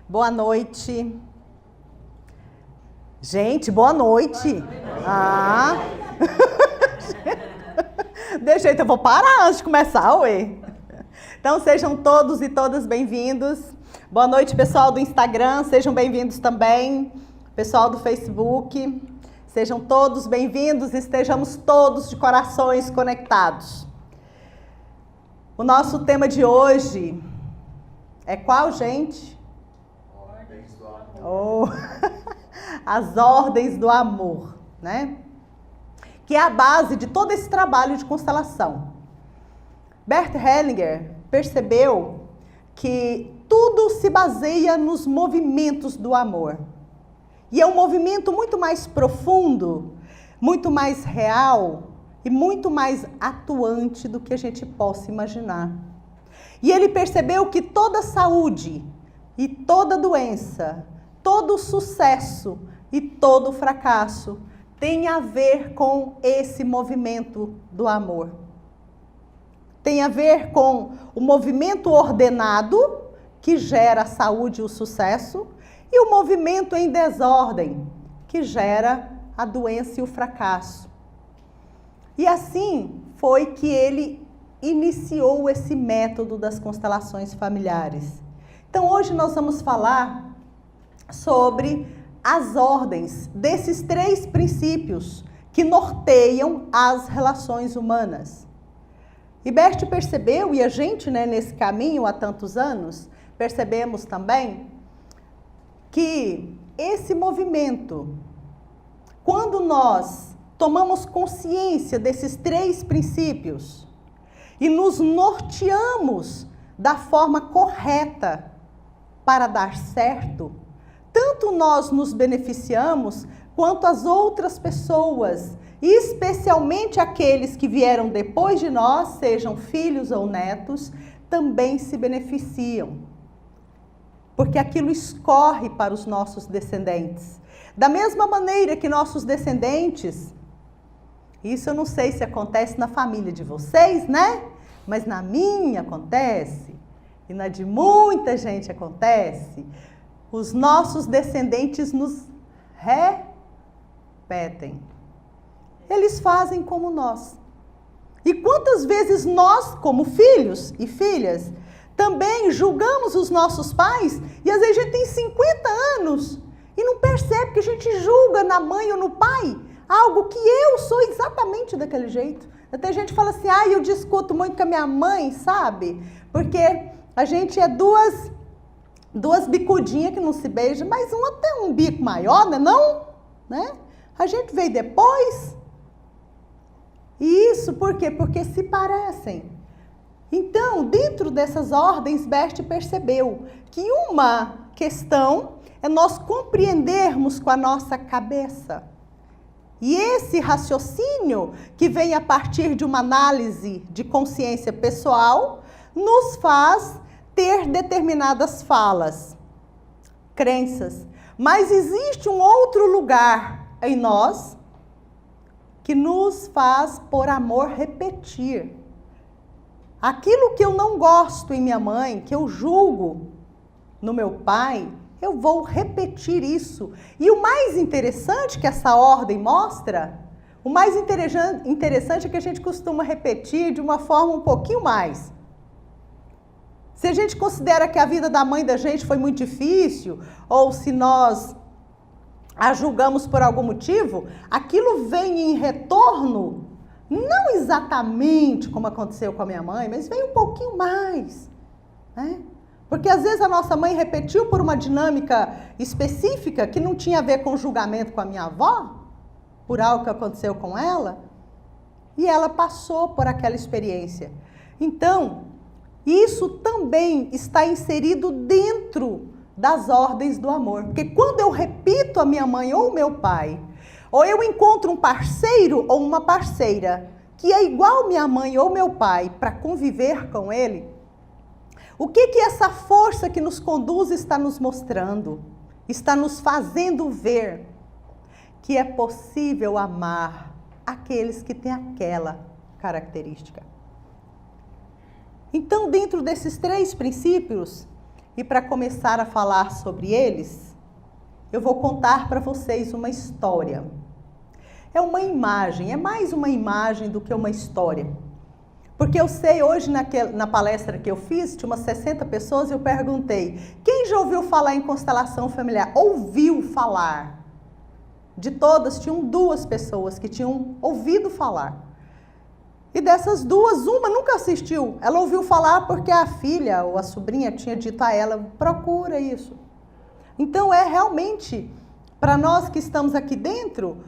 Boa noite. Gente, boa noite. Ah. De jeito, eu vou parar antes de começar, ué. Então, sejam todos e todas bem-vindos. Boa noite, pessoal do Instagram, sejam bem-vindos também. Pessoal do Facebook, sejam todos bem-vindos e estejamos todos de corações conectados. O nosso tema de hoje é qual, gente? Ordens do amor. As ordens do amor, né? Que é a base de todo esse trabalho de constelação. Bert Hellinger percebeu que tudo se baseia nos movimentos do amor. E é um movimento muito mais profundo, muito mais real e muito mais atuante do que a gente possa imaginar. E ele percebeu que toda saúde e toda doença, todo sucesso e todo fracasso tem a ver com esse movimento do amor. Tem a ver com o movimento ordenado, que gera a saúde e o sucesso, e o movimento em desordem, que gera a doença e o fracasso. E assim foi que ele iniciou esse método das constelações familiares. Então hoje nós vamos falar sobre as ordens desses 3 princípios que norteiam as relações humanas. E Bert percebeu, e a gente, nesse caminho há tantos anos, percebemos também que esse movimento, quando nós tomamos consciência desses 3 princípios e nos norteamos da forma correta para dar certo, tanto nós nos beneficiamos quanto as outras pessoas, especialmente aqueles que vieram depois de nós, sejam filhos ou netos, também se beneficiam. Porque aquilo escorre para os nossos descendentes. Da mesma maneira que nossos descendentes, isso eu não sei se acontece na família de vocês, né? Mas na minha acontece, e na de muita gente acontece. Os nossos descendentes nos repetem. Eles fazem como nós. E quantas vezes nós, como filhos e filhas, também julgamos os nossos pais, e às vezes a gente tem 50 anos e não percebe que a gente julga na mãe ou no pai algo que eu sou exatamente daquele jeito. Até gente fala assim, eu discuto muito com a minha mãe, sabe? Porque a gente é duas bicudinhas que não se beijam, mas uma tem um bico maior, né? A gente veio depois. E isso por quê? Porque se parecem. Então, dentro dessas ordens, Bert percebeu que uma questão é nós compreendermos com a nossa cabeça. E esse raciocínio, que vem a partir de uma análise de consciência pessoal, nos faz ter determinadas falas, crenças. Mas existe um outro lugar em nós que nos faz, por amor, repetir. Aquilo que eu não gosto em minha mãe, que eu julgo no meu pai, eu vou repetir isso. E o mais interessante que essa ordem mostra, o mais interessante é que a gente costuma repetir de uma forma um pouquinho mais. Se a gente considera que a vida da mãe da gente foi muito difícil, ou se nós a julgamos por algum motivo, aquilo vem em retorno, não exatamente como aconteceu com a minha mãe, mas vem um pouquinho mais, né? Porque às vezes a nossa mãe repetiu por uma dinâmica específica que não tinha a ver com o julgamento com a minha avó, por algo que aconteceu com ela, e ela passou por aquela experiência. Então, isso também está inserido dentro das ordens do amor. Porque quando eu repito a minha mãe ou o meu pai, ou eu encontro um parceiro ou uma parceira que é igual minha mãe ou meu pai para conviver com ele, o que essa força que nos conduz está nos mostrando? Está nos fazendo ver que é possível amar aqueles que têm aquela característica. Então, dentro desses 3 princípios, E para começar a falar sobre eles, eu vou contar para vocês uma história. É uma imagem, é mais uma imagem do que uma história. Porque eu sei, hoje na palestra que eu fiz, tinha umas 60 pessoas, eu perguntei, quem já ouviu falar em constelação familiar? Ouviu falar? De todas, tinham 2 pessoas que tinham ouvido falar. E dessas 2, uma nunca assistiu. Ela ouviu falar porque a filha ou a sobrinha tinha dito a ela, procura isso. Então é realmente, para nós que estamos aqui dentro,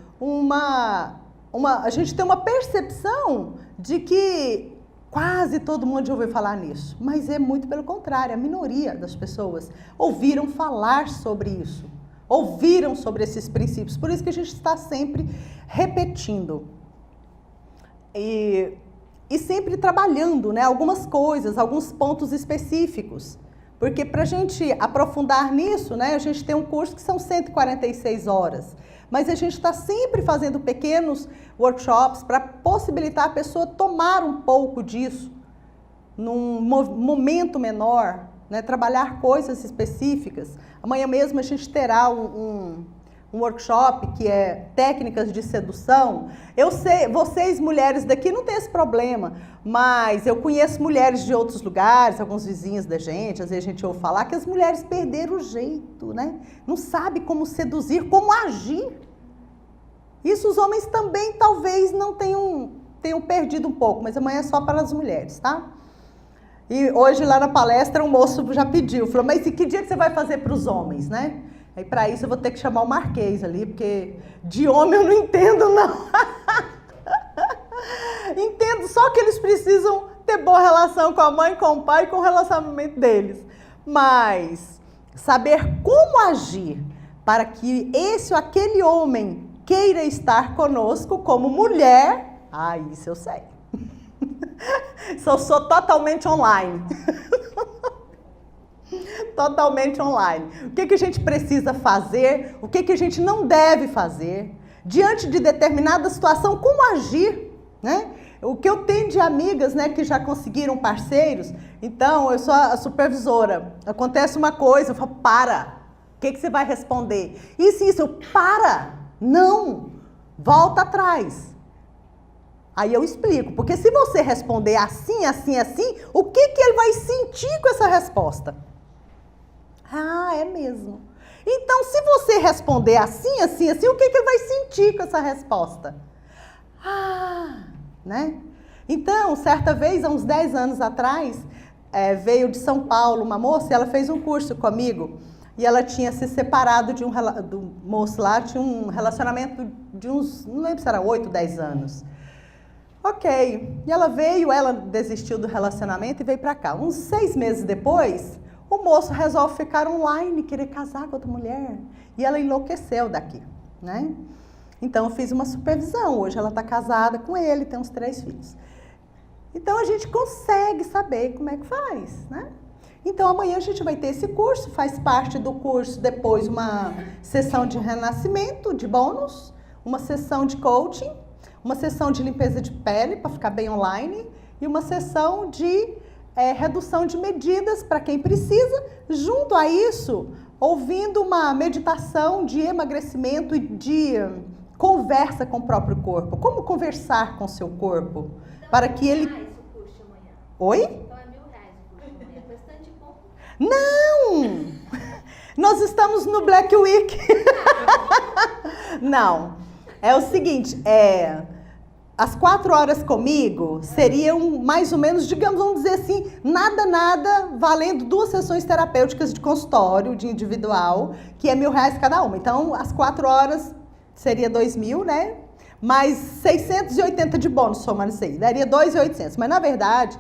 a gente tem uma percepção de que quase todo mundo já ouviu falar nisso. Mas é muito pelo contrário, a minoria das pessoas ouviram falar sobre isso. Ouviram sobre esses princípios. Por isso que a gente está sempre repetindo. E sempre trabalhando, né, algumas coisas, alguns pontos específicos. Porque para a gente aprofundar nisso, né, a gente tem um curso que são 146 horas. Mas a gente está sempre fazendo pequenos workshops para possibilitar a pessoa tomar um pouco disso num momento menor, né, trabalhar coisas específicas. Amanhã mesmo a gente terá um workshop que é técnicas de sedução. Eu sei, vocês mulheres daqui não tem esse problema, mas eu conheço mulheres de outros lugares, alguns vizinhos da gente, às vezes a gente ouve falar que as mulheres perderam o jeito, né? Não sabe como seduzir, como agir. Isso os homens também talvez não tenham perdido um pouco, mas amanhã é só para as mulheres, tá? E hoje lá na palestra um moço já pediu, falou, mas e que dia que você vai fazer para os homens, né? Aí para isso eu vou ter que chamar o Marquês ali, porque de homem eu não entendo não. Entendo só que eles precisam ter boa relação com a mãe, com o pai, com o relacionamento deles. Mas saber como agir para que esse ou aquele homem queira estar conosco como mulher, isso eu sei. Sou totalmente online. Totalmente online. O que a gente precisa fazer, o que a gente não deve fazer, diante de determinada situação, como agir, né? O que eu tenho de amigas, né, que já conseguiram parceiros, então eu sou a supervisora, acontece uma coisa, eu falo, para, o que você vai responder? Isso, eu, para, não, volta atrás. Aí eu explico, porque se você responder assim, o que ele vai sentir com essa resposta? É mesmo. Então, se você responder assim, o que ele vai sentir com essa resposta? Né? Então, certa vez, há uns 10 anos atrás, veio de São Paulo uma moça e ela fez um curso comigo. E ela tinha se separado do moço lá, tinha um relacionamento de uns, não lembro se era 8, 10 anos. Ok. E ela veio, ela desistiu do relacionamento e veio pra cá. Uns 6 meses depois, o moço resolve ficar online, querer casar com outra mulher. E ela enlouqueceu daqui, né? Então, eu fiz uma supervisão. Hoje ela está casada com ele, tem uns 3 filhos. Então, a gente consegue saber como é que faz, né? Então, amanhã a gente vai ter esse curso. Faz parte do curso, depois, uma sessão de renascimento, de bônus, uma sessão de coaching, uma sessão de limpeza de pele, para ficar bem online, e uma sessão de redução de medidas para quem precisa, junto a isso, ouvindo uma meditação de emagrecimento e de conversa com o próprio corpo. Como conversar com o seu corpo? Então, para que ele... o curso amanhã. Oi? Então é R$1.000 o curso amanhã. É bastante bom. Não! Nós estamos no Black Week. Não. É o seguinte, as 4 horas comigo seriam mais ou menos, digamos, vamos dizer assim, nada, valendo 2 sessões terapêuticas de consultório, de individual, que é R$1.000 cada uma. Então, as 4 horas seria 2.000, né? Mais 680 de bônus, somando isso aí. Daria 2.800. Mas, na verdade,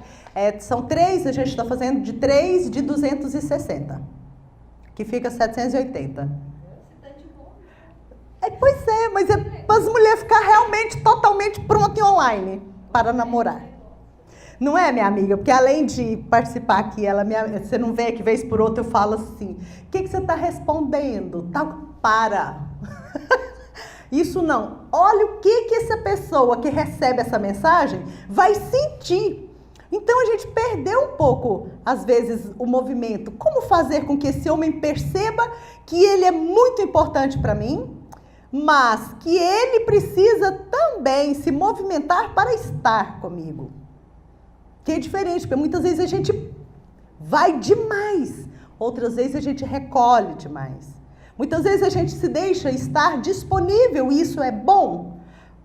são 3, a gente está fazendo de 3 de 260, que fica 780. Pois é, mas é para as mulheres ficar realmente, totalmente prontas e online para namorar. Não é, minha amiga? Porque além de participar aqui, você não vê que vez por outra eu falo assim, o que você está respondendo? Para! Isso não. Olha o que essa pessoa que recebe essa mensagem vai sentir. Então a gente perdeu um pouco, às vezes, o movimento. Como fazer com que esse homem perceba que ele é muito importante para mim, mas que ele precisa também se movimentar para estar comigo? Que é diferente, porque muitas vezes a gente vai demais, outras vezes a gente recolhe demais. Muitas vezes a gente se deixa estar disponível, e isso é bom,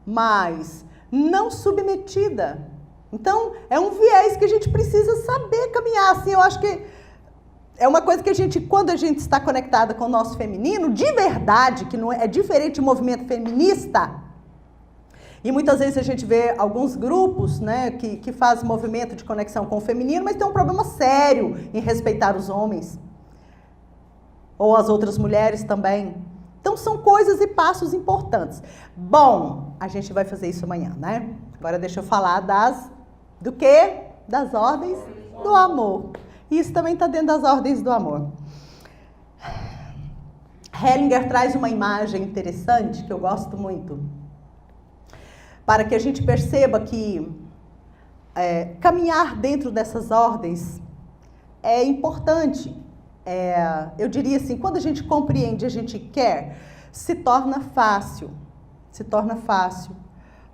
mas não submetida. Então, é um viés que a gente precisa saber caminhar. Assim, eu acho que é uma coisa que a gente, quando a gente está conectada com o nosso feminino, de verdade, que não é diferente do movimento feminista, e muitas vezes a gente vê alguns grupos, né, que fazem movimento de conexão com o feminino, mas tem um problema sério em respeitar os homens, ou as outras mulheres também. Então, são coisas e passos importantes. Bom, a gente vai fazer isso amanhã, né? Agora deixa eu falar do quê? Das ordens do amor. Isso também está dentro das ordens do amor. Hellinger traz uma imagem interessante, que eu gosto muito, para que a gente perceba que caminhar dentro dessas ordens é importante. Eu diria assim, quando a gente compreende, a gente quer, se torna fácil,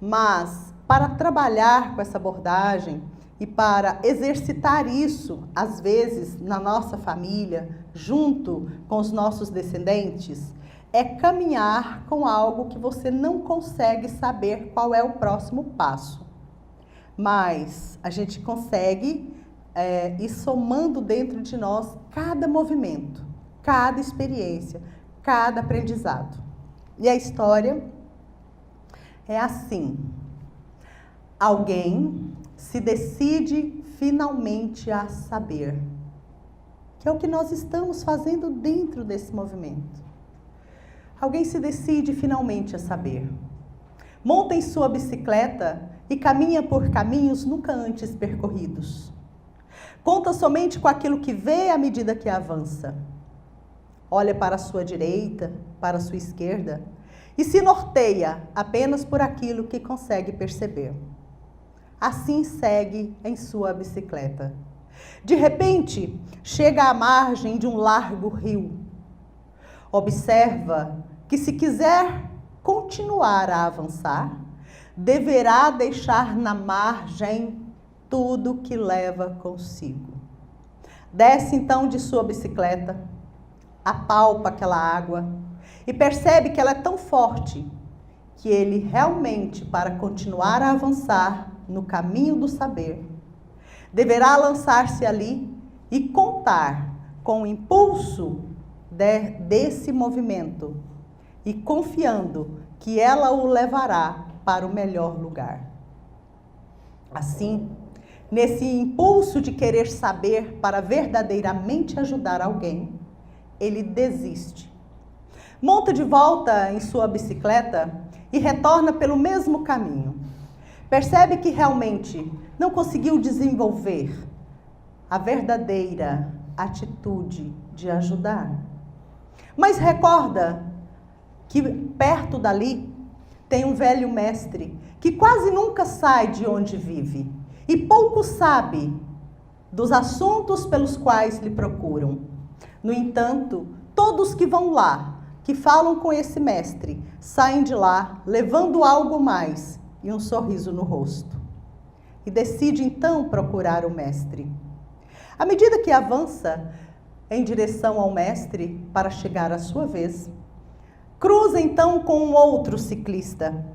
mas para trabalhar com essa abordagem e para exercitar isso, às vezes, na nossa família, junto com os nossos descendentes, é caminhar com algo que você não consegue saber qual é o próximo passo. Mas a gente consegue ir somando dentro de nós cada movimento, cada experiência, cada aprendizado. E a história é assim. Alguém se decide finalmente a saber, que é o que nós estamos fazendo dentro desse movimento. Alguém se decide finalmente a saber. Monta em sua bicicleta e caminha por caminhos nunca antes percorridos. Conta somente com aquilo que vê à medida que avança. Olha para a sua direita, para a sua esquerda e se norteia apenas por aquilo que consegue perceber. Assim segue em sua bicicleta. De repente, chega à margem de um largo rio. Observa que, se quiser continuar a avançar, deverá deixar na margem tudo que leva consigo. Desce então de sua bicicleta, apalpa aquela água e percebe que ela é tão forte que ele realmente, para continuar a avançar no caminho do saber, deverá lançar-se ali e contar com o impulso desse movimento e confiando que ela o levará para o melhor lugar. Assim, nesse impulso de querer saber para verdadeiramente ajudar alguém, ele desiste. Monta de volta em sua bicicleta e retorna pelo mesmo caminho. Percebe que realmente não conseguiu desenvolver a verdadeira atitude de ajudar. Mas recorda que perto dali tem um velho mestre que quase nunca sai de onde vive e pouco sabe dos assuntos pelos quais lhe procuram. No entanto, todos que vão lá, que falam com esse mestre, saem de lá levando algo mais e um sorriso no rosto. E decide então procurar o mestre. À medida que avança em direção ao mestre para chegar à sua vez, cruza então com um outro ciclista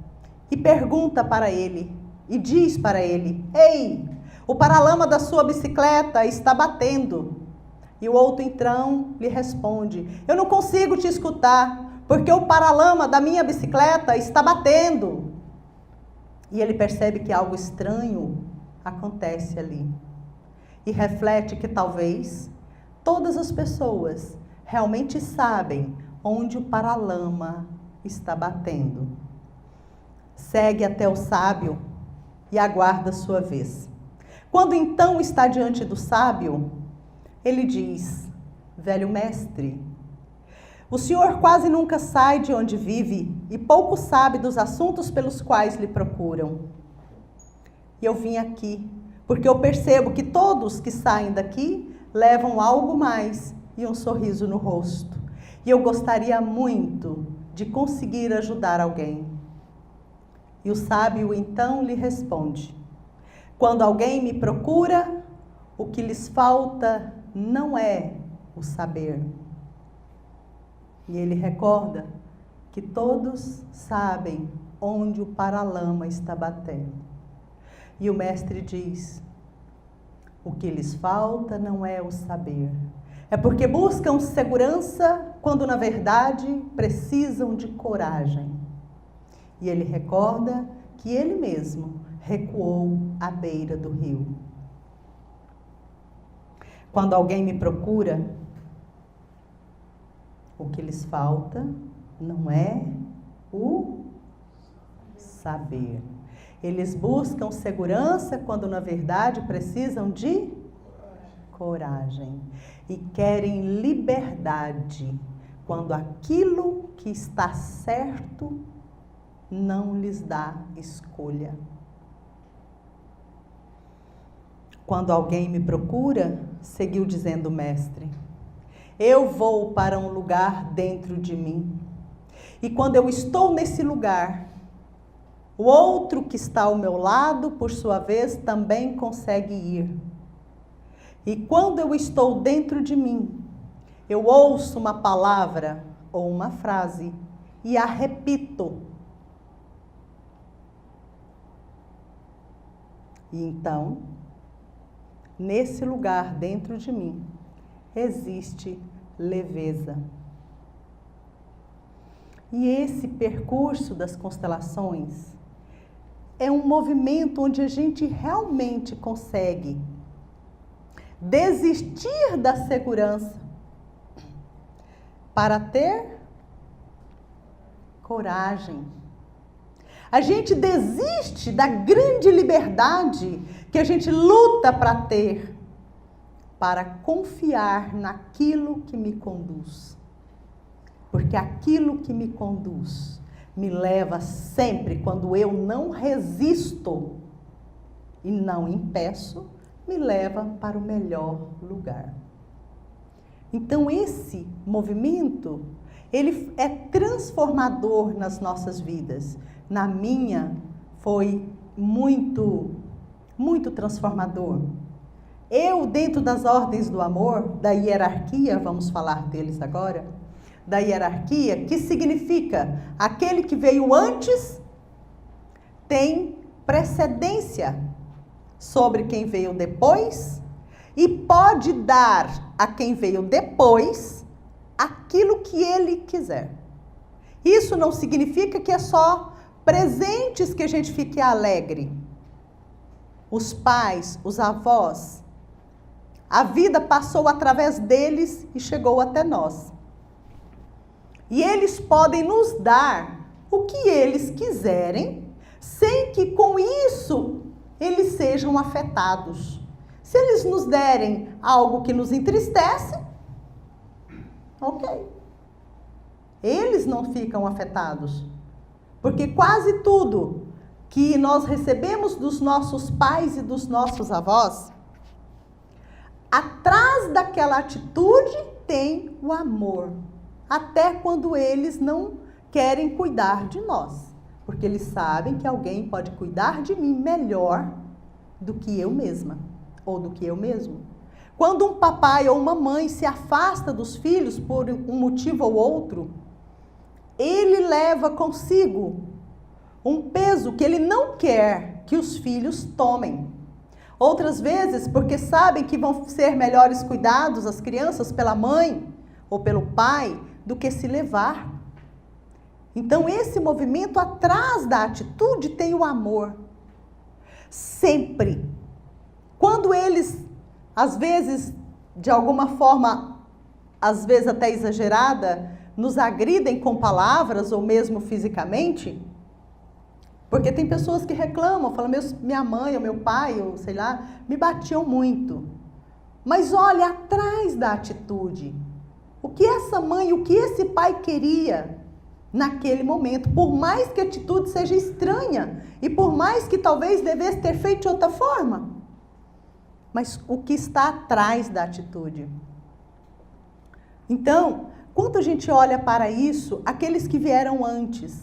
e pergunta para ele, e diz para ele: "Ei, o paralama da sua bicicleta está batendo." E o outro então lhe responde: "Eu não consigo te escutar, porque o paralama da minha bicicleta está batendo." E ele percebe que algo estranho acontece ali. E reflete que talvez todas as pessoas realmente sabem onde o paralama está batendo. Segue até o sábio e aguarda sua vez. Quando então está diante do sábio, ele diz: "Velho mestre, o senhor quase nunca sai de onde vive e pouco sabe dos assuntos pelos quais lhe procuram. E eu vim aqui Porque eu percebo que todos que saem daqui levam algo mais e um sorriso no rosto. E eu gostaria muito de conseguir ajudar alguém. E o sábio então lhe responde: quando alguém me procura, o que lhes falta não é o saber. E ele recorda que todos sabem onde o paralama está batendo. E o mestre diz: o que lhes falta não é o saber. É porque buscam segurança quando na verdade precisam de coragem. E ele recorda que ele mesmo recuou à beira do rio. Quando alguém me procura, o que lhes falta não é o saber. Eles buscam segurança quando na verdade precisam de coragem. E querem liberdade quando aquilo que está certo não lhes dá escolha. Quando alguém me procura, seguiu dizendo o mestre, eu vou para um lugar dentro de mim. E quando eu estou nesse lugar, o outro que está ao meu lado, por sua vez, também consegue ir. E quando eu estou dentro de mim, eu ouço uma palavra ou uma frase e a repito. E então, nesse lugar dentro de mim, existe leveza. E esse percurso das constelações é um movimento onde a gente realmente consegue desistir da segurança para ter coragem. A gente desiste da grande liberdade que a gente luta para ter, para confiar naquilo que me conduz. Porque aquilo que me conduz me leva sempre, quando eu não resisto e não impeço, me leva para o melhor lugar. Então esse movimento, ele é transformador nas nossas vidas. Na minha foi muito transformador. Eu, dentro das ordens do amor, da hierarquia, vamos falar deles agora, da hierarquia, que significa aquele que veio antes tem precedência sobre quem veio depois e pode dar a quem veio depois aquilo que ele quiser. Isso não significa que é só presentes que a gente fique alegre. Os pais, os avós, a vida passou através deles e chegou até nós. E eles podem nos dar o que eles quiserem, sem que com isso eles sejam afetados. Se eles nos derem algo que nos entristece, ok. Eles não ficam afetados. Porque quase tudo que nós recebemos dos nossos pais e dos nossos avós, atrás daquela atitude tem o amor. Até quando eles não querem cuidar de nós. Porque eles sabem que alguém pode cuidar de mim melhor do que eu mesma, ou do que eu mesmo. Quando um papai ou uma mãe se afasta dos filhos por um motivo ou outro, ele leva consigo um peso que ele não quer que os filhos tomem. Outras vezes, porque sabem que vão ser melhores cuidados as crianças pela mãe ou pelo pai do que se levar. Então, esse movimento atrás da atitude tem o amor. Sempre. Quando eles, às vezes, de alguma forma, às vezes até exagerada, nos agridem com palavras ou mesmo fisicamente, porque tem pessoas que reclamam, falam, minha mãe ou meu pai, ou sei lá, me batiam muito. Mas olha, atrás da atitude, o que essa mãe, o que esse pai queria naquele momento, por mais que a atitude seja estranha e por mais que talvez devesse ter feito de outra forma, mas o que está atrás da atitude. Então, quando a gente olha para isso, aqueles que vieram antes,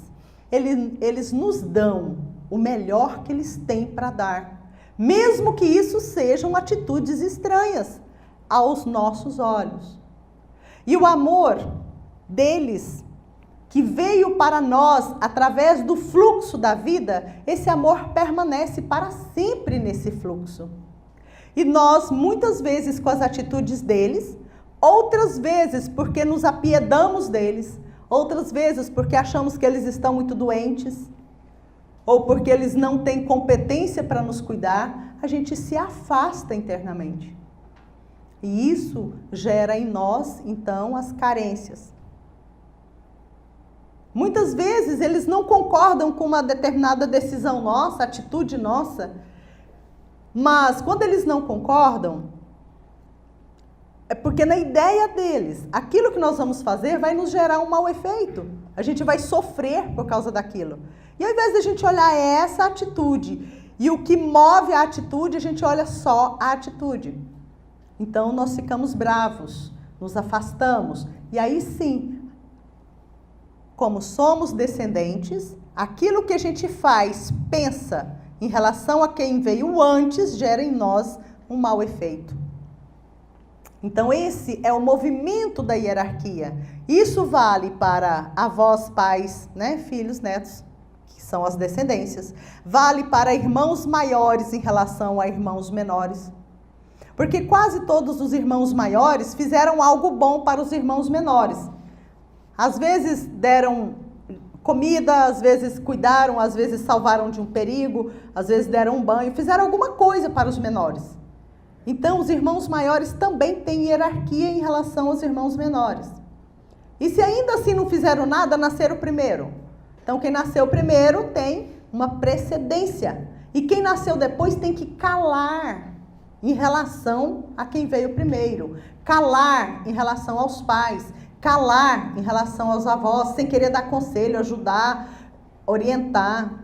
eles nos dão o melhor que eles têm para dar, mesmo que isso sejam atitudes estranhas aos nossos olhos. E o amor deles, que veio para nós através do fluxo da vida, esse amor permanece para sempre nesse fluxo. E nós, muitas vezes, com as atitudes deles, outras vezes porque nos apiedamos deles, outras vezes porque achamos que eles estão muito doentes, ou porque eles não têm competência para nos cuidar, a gente se afasta internamente. E isso gera em nós, então, as carências. Muitas vezes eles não concordam com uma determinada decisão nossa, atitude nossa, mas quando eles não concordam, é porque na ideia deles, aquilo que nós vamos fazer vai nos gerar um mau efeito. A gente vai sofrer por causa daquilo. E ao invés de a gente olhar essa atitude e o que move a atitude, a gente olha só a atitude. Então nós ficamos bravos, nos afastamos. E aí sim, como somos descendentes, aquilo que a gente faz, pensa em relação a quem veio antes, gera em nós um mau efeito. Então esse é o movimento da hierarquia. Isso vale para avós, pais, né, filhos, netos, que são as descendências. Vale para irmãos maiores em relação a irmãos menores. Porque quase todos os irmãos maiores fizeram algo bom para os irmãos menores. Às vezes deram comida, às vezes cuidaram, às vezes salvaram de um perigo, às vezes deram um banho, fizeram alguma coisa para os menores. Então, os irmãos maiores também têm hierarquia em relação aos irmãos menores. E se ainda assim não fizeram nada, nasceram primeiro. Então, quem nasceu primeiro tem uma precedência. E quem nasceu depois tem que calar em relação a quem veio primeiro. Calar em relação aos pais. Calar em relação aos avós, sem querer dar conselho, ajudar, orientar.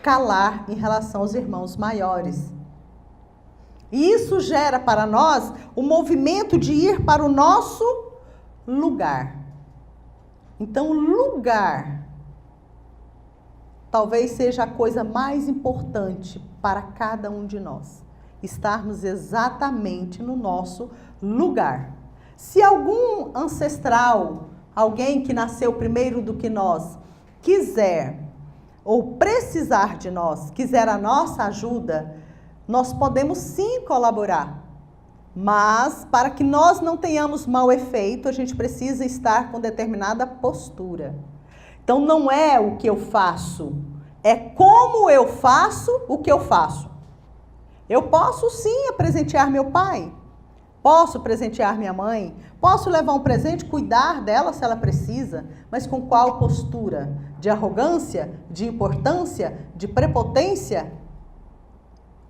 Calar em relação aos irmãos maiores. E isso gera para nós o movimento de ir para o nosso lugar. Então, lugar talvez seja a coisa mais importante para cada um de nós. Estarmos exatamente no nosso lugar. Se algum ancestral, alguém que nasceu primeiro do que nós, quiser ou precisar de nós, quiser a nossa ajuda, nós podemos sim colaborar, mas para que nós não tenhamos mau efeito, a gente precisa estar com determinada postura. Então não é o que eu faço, é como eu faço o que eu faço. Eu posso sim presentear meu pai, posso presentear minha mãe, posso levar um presente, cuidar dela se ela precisa, mas com qual postura? De arrogância, de importância, de prepotência?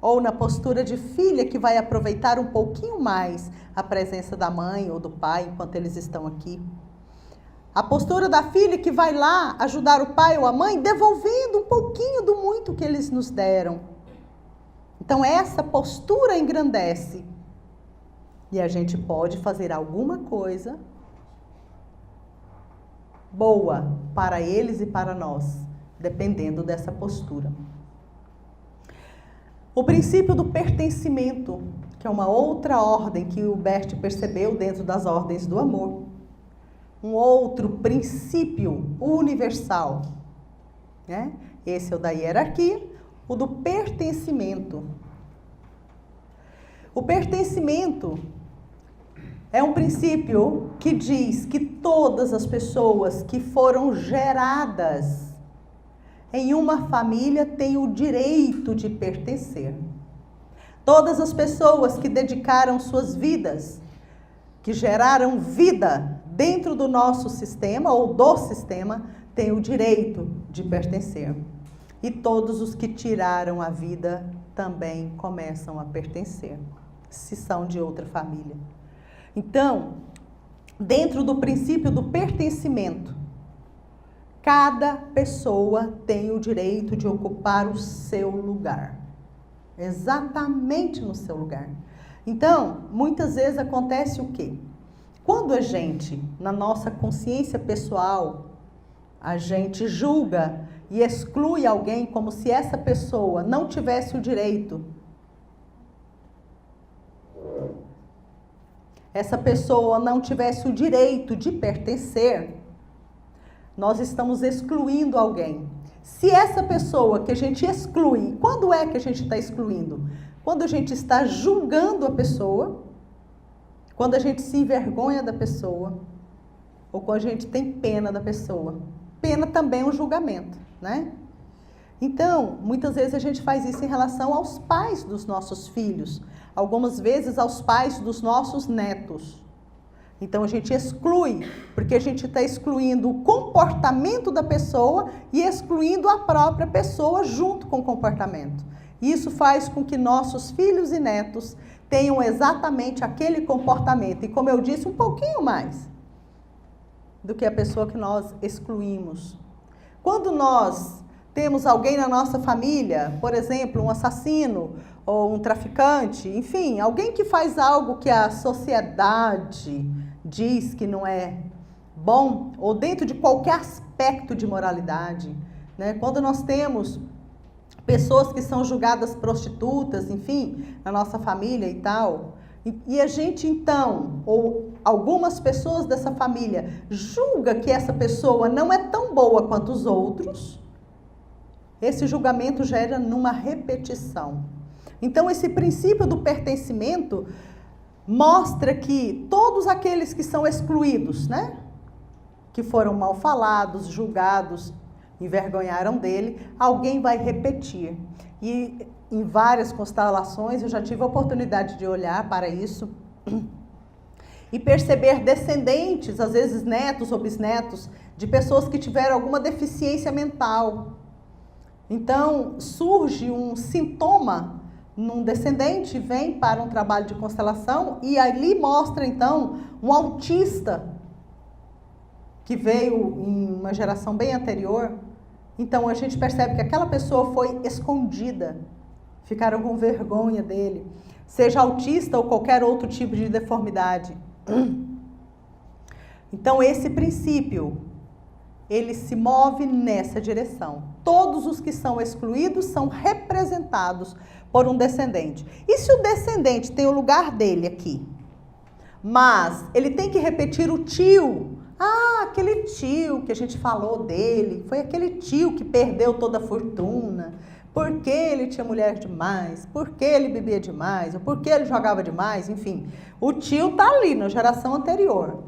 Ou na postura de filha que vai aproveitar um pouquinho mais a presença da mãe ou do pai enquanto eles estão aqui. A postura da filha que vai lá ajudar o pai ou a mãe devolvendo um pouquinho do muito que eles nos deram. Então essa postura engrandece. E a gente pode fazer alguma coisa boa para eles e para nós, dependendo dessa postura. O princípio do pertencimento, que é uma outra ordem que o Bert percebeu dentro das ordens do amor. Um outro princípio universal, né? Esse é o da hierarquia, o do pertencimento. O pertencimento é um princípio que diz que todas as pessoas que foram geradas em uma família têm o direito de pertencer. Todas as pessoas que dedicaram suas vidas, que geraram vida dentro do nosso sistema ou do sistema, têm o direito de pertencer. E todos os que tiraram a vida também começam a pertencer, se são de outra família. Então, dentro do princípio do pertencimento, cada pessoa tem o direito de ocupar o seu lugar. Exatamente no seu lugar. Então, muitas vezes acontece o quê? Quando a gente, na nossa consciência pessoal, a gente julga e exclui alguém como se essa pessoa não tivesse o direito. Essa pessoa não tivesse o direito de pertencer, nós estamos excluindo alguém. Se essa pessoa que a gente exclui, quando é que a gente está excluindo? Quando a gente está julgando a pessoa, quando a gente se envergonha da pessoa, ou quando a gente tem pena da pessoa. Pena também é um julgamento, né? Então, muitas vezes a gente faz isso em relação aos pais dos nossos filhos, algumas vezes aos pais dos nossos netos. Então, a gente exclui, porque a gente está excluindo o comportamento da pessoa e excluindo a própria pessoa junto com o comportamento. Isso faz com que nossos filhos e netos tenham exatamente aquele comportamento, e como eu disse, um pouquinho mais do que a pessoa que nós excluímos. Quando nós temos alguém na nossa família, por exemplo, um assassino ou um traficante, enfim, alguém que faz algo que a sociedade diz que não é bom, ou dentro de qualquer aspecto de moralidade, né? Quando nós temos pessoas que são julgadas prostitutas, enfim, na nossa família e tal, e a gente então, ou algumas pessoas dessa família, julga que essa pessoa não é tão boa quanto os outros, esse julgamento gera numa repetição. Então, esse princípio do pertencimento mostra que todos aqueles que são excluídos, né, que foram mal falados, julgados, envergonharam dele, alguém vai repetir. E em várias constelações eu já tive a oportunidade de olhar para isso e perceber descendentes, às vezes netos ou bisnetos, de pessoas que tiveram alguma deficiência mental. Então, surge um sintoma num descendente, vem para um trabalho de constelação e ali mostra, então, um autista que veio em uma geração bem anterior. Então, a gente percebe que aquela pessoa foi escondida, ficaram com vergonha dele, seja autista ou qualquer outro tipo de deformidade. Então, esse princípio, ele se move nessa direção. Todos os que são excluídos são representados por um descendente. E se o descendente tem o lugar dele aqui, mas ele tem que repetir o tio, aquele tio que a gente falou dele, foi aquele tio que perdeu toda a fortuna, porque ele tinha mulher demais, porque ele bebia demais, ou porque ele jogava demais, enfim. O tio tá ali na geração anterior.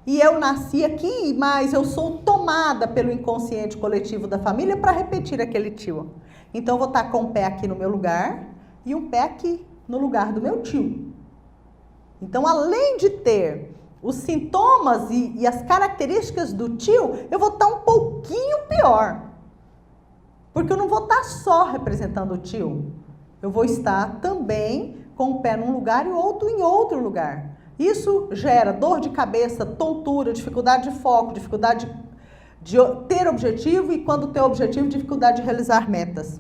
E eu nasci aqui, mas eu sou tomada pelo inconsciente coletivo da família para repetir aquele tio. Então, eu vou estar com um pé aqui no meu lugar e um pé aqui no lugar do meu tio. Então, além de ter os sintomas e as características do tio, eu vou estar um pouquinho pior. Porque eu não vou estar só representando o tio. Eu vou estar também com o pé num lugar e o outro em outro lugar. Isso gera dor de cabeça, tontura, dificuldade de foco, dificuldade de ter objetivo e, quando tem objetivo, dificuldade de realizar metas.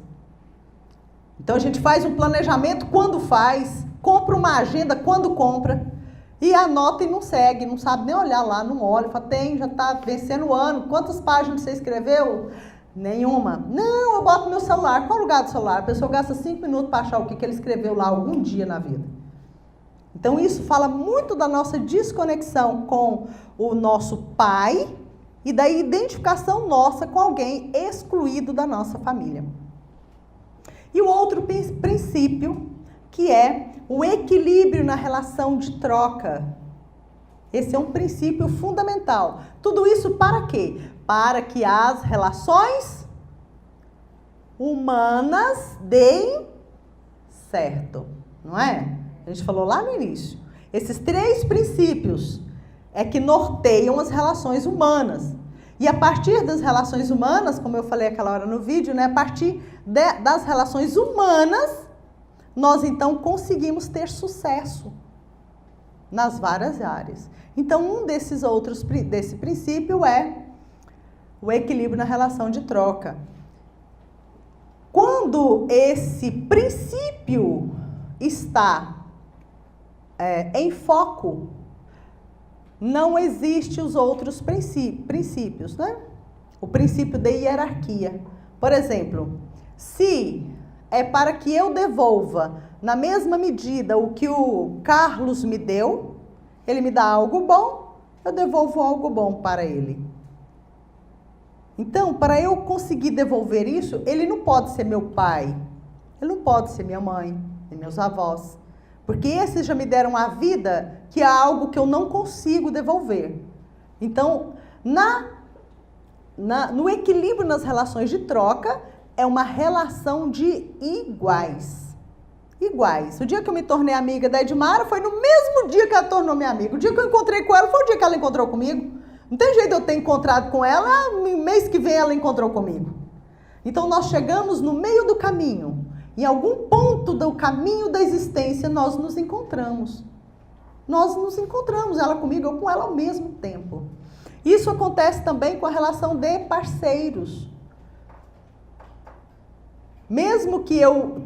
Então, a gente faz um planejamento quando faz, compra uma agenda quando compra e anota e não segue, não sabe nem olhar lá, não olha, fala, já está vencendo o ano, quantas páginas você escreveu? Nenhuma. Não, eu boto meu celular. Qual lugar do celular? A pessoa gasta 5 minutos para achar o que ele escreveu lá algum dia na vida. Então, isso fala muito da nossa desconexão com o nosso pai e da identificação nossa com alguém excluído da nossa família. E o outro princípio, que é o equilíbrio na relação de troca. Esse é um princípio fundamental. Tudo isso para quê? Para que as relações humanas deem certo, não é? A gente falou lá no início. Esses 3 princípios é que norteiam as relações humanas. E a partir das relações humanas, como eu falei aquela hora no vídeo, né, a partir das relações humanas, nós então conseguimos ter sucesso nas várias áreas. Então, desse princípio é o equilíbrio na relação de troca. Quando esse princípio está em foco, não existe os outros princípios, né? O princípio de hierarquia. Por exemplo, se é para que eu devolva na mesma medida o que o Carlos me deu, ele me dá algo bom, eu devolvo algo bom para ele. Então, para eu conseguir devolver isso, ele não pode ser meu pai, ele não pode ser minha mãe, nem meus avós, porque esses já me deram a vida, que é algo que eu não consigo devolver. Então, no equilíbrio nas relações de troca, é uma relação de iguais. Iguais. O dia que eu me tornei amiga da Edmara foi no mesmo dia que ela tornou minha amiga. O dia que eu encontrei com ela foi o dia que ela encontrou comigo. Não tem jeito de eu ter encontrado com ela, mês que vem ela encontrou comigo. Então nós chegamos no meio do caminho. Em algum ponto do caminho da existência nós nos encontramos. Nós nos encontramos, ela comigo, eu com ela ao mesmo tempo. Isso acontece também com a relação de parceiros. Mesmo que eu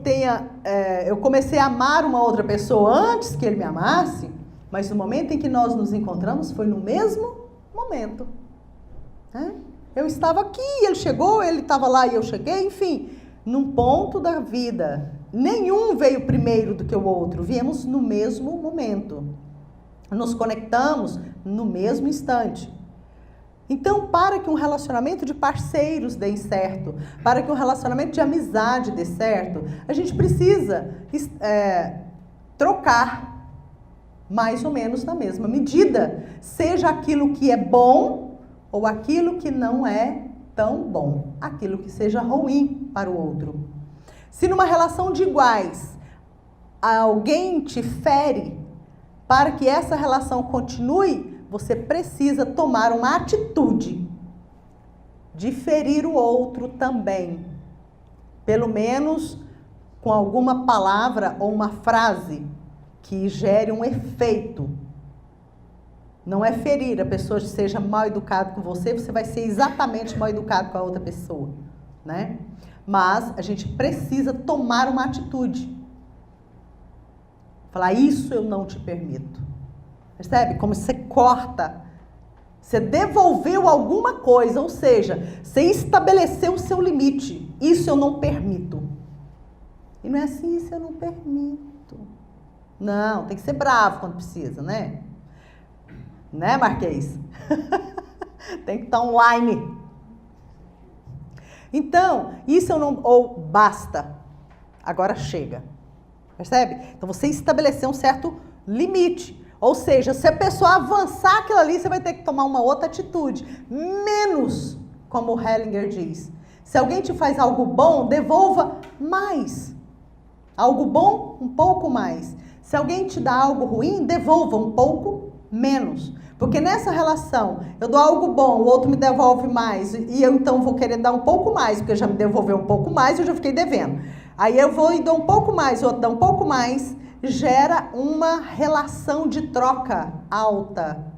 comecei a amar uma outra pessoa antes que ele me amasse, mas no momento em que nós nos encontramos foi no mesmo momento. Né? Eu estava aqui, ele chegou, ele estava lá e eu cheguei, enfim, num ponto da vida. Nenhum veio primeiro do que o outro, viemos no mesmo momento. Nos conectamos no mesmo instante. Então, para que um relacionamento de parceiros dê certo, para que um relacionamento de amizade dê certo, a gente precisa trocar mais ou menos na mesma medida, seja aquilo que é bom ou aquilo que não é tão bom, aquilo que seja ruim para o outro. Se numa relação de iguais, alguém te fere, para que essa relação continue, você precisa tomar uma atitude de ferir o outro também. Pelo menos com alguma palavra ou uma frase que gere um efeito. Não é ferir, a pessoa seja mal educada com você, você vai ser exatamente mal educado com a outra pessoa, né? Mas a gente precisa tomar uma atitude. Falar, isso eu não te permito. Percebe? Como você corta, você devolveu alguma coisa, ou seja, você estabeleceu o seu limite. Isso eu não permito. E não é assim, isso eu não permito. Não, tem que ser bravo quando precisa, né? Né, Marquês? Tem que estar online. Então, isso eu não... Ou basta, agora chega. Percebe? Então, você estabeleceu um certo limite. Ou seja, se a pessoa avançar aquilo ali, você vai ter que tomar uma outra atitude. Menos, como o Hellinger diz. Se alguém te faz algo bom, devolva mais. Algo bom, um pouco mais. Se alguém te dá algo ruim, devolva um pouco menos. Porque nessa relação, eu dou algo bom, o outro me devolve mais, e eu então vou querer dar um pouco mais, porque já me devolveu um pouco mais e eu já fiquei devendo. Aí eu vou e dou um pouco mais, o outro dá um pouco mais, gera uma relação de troca alta,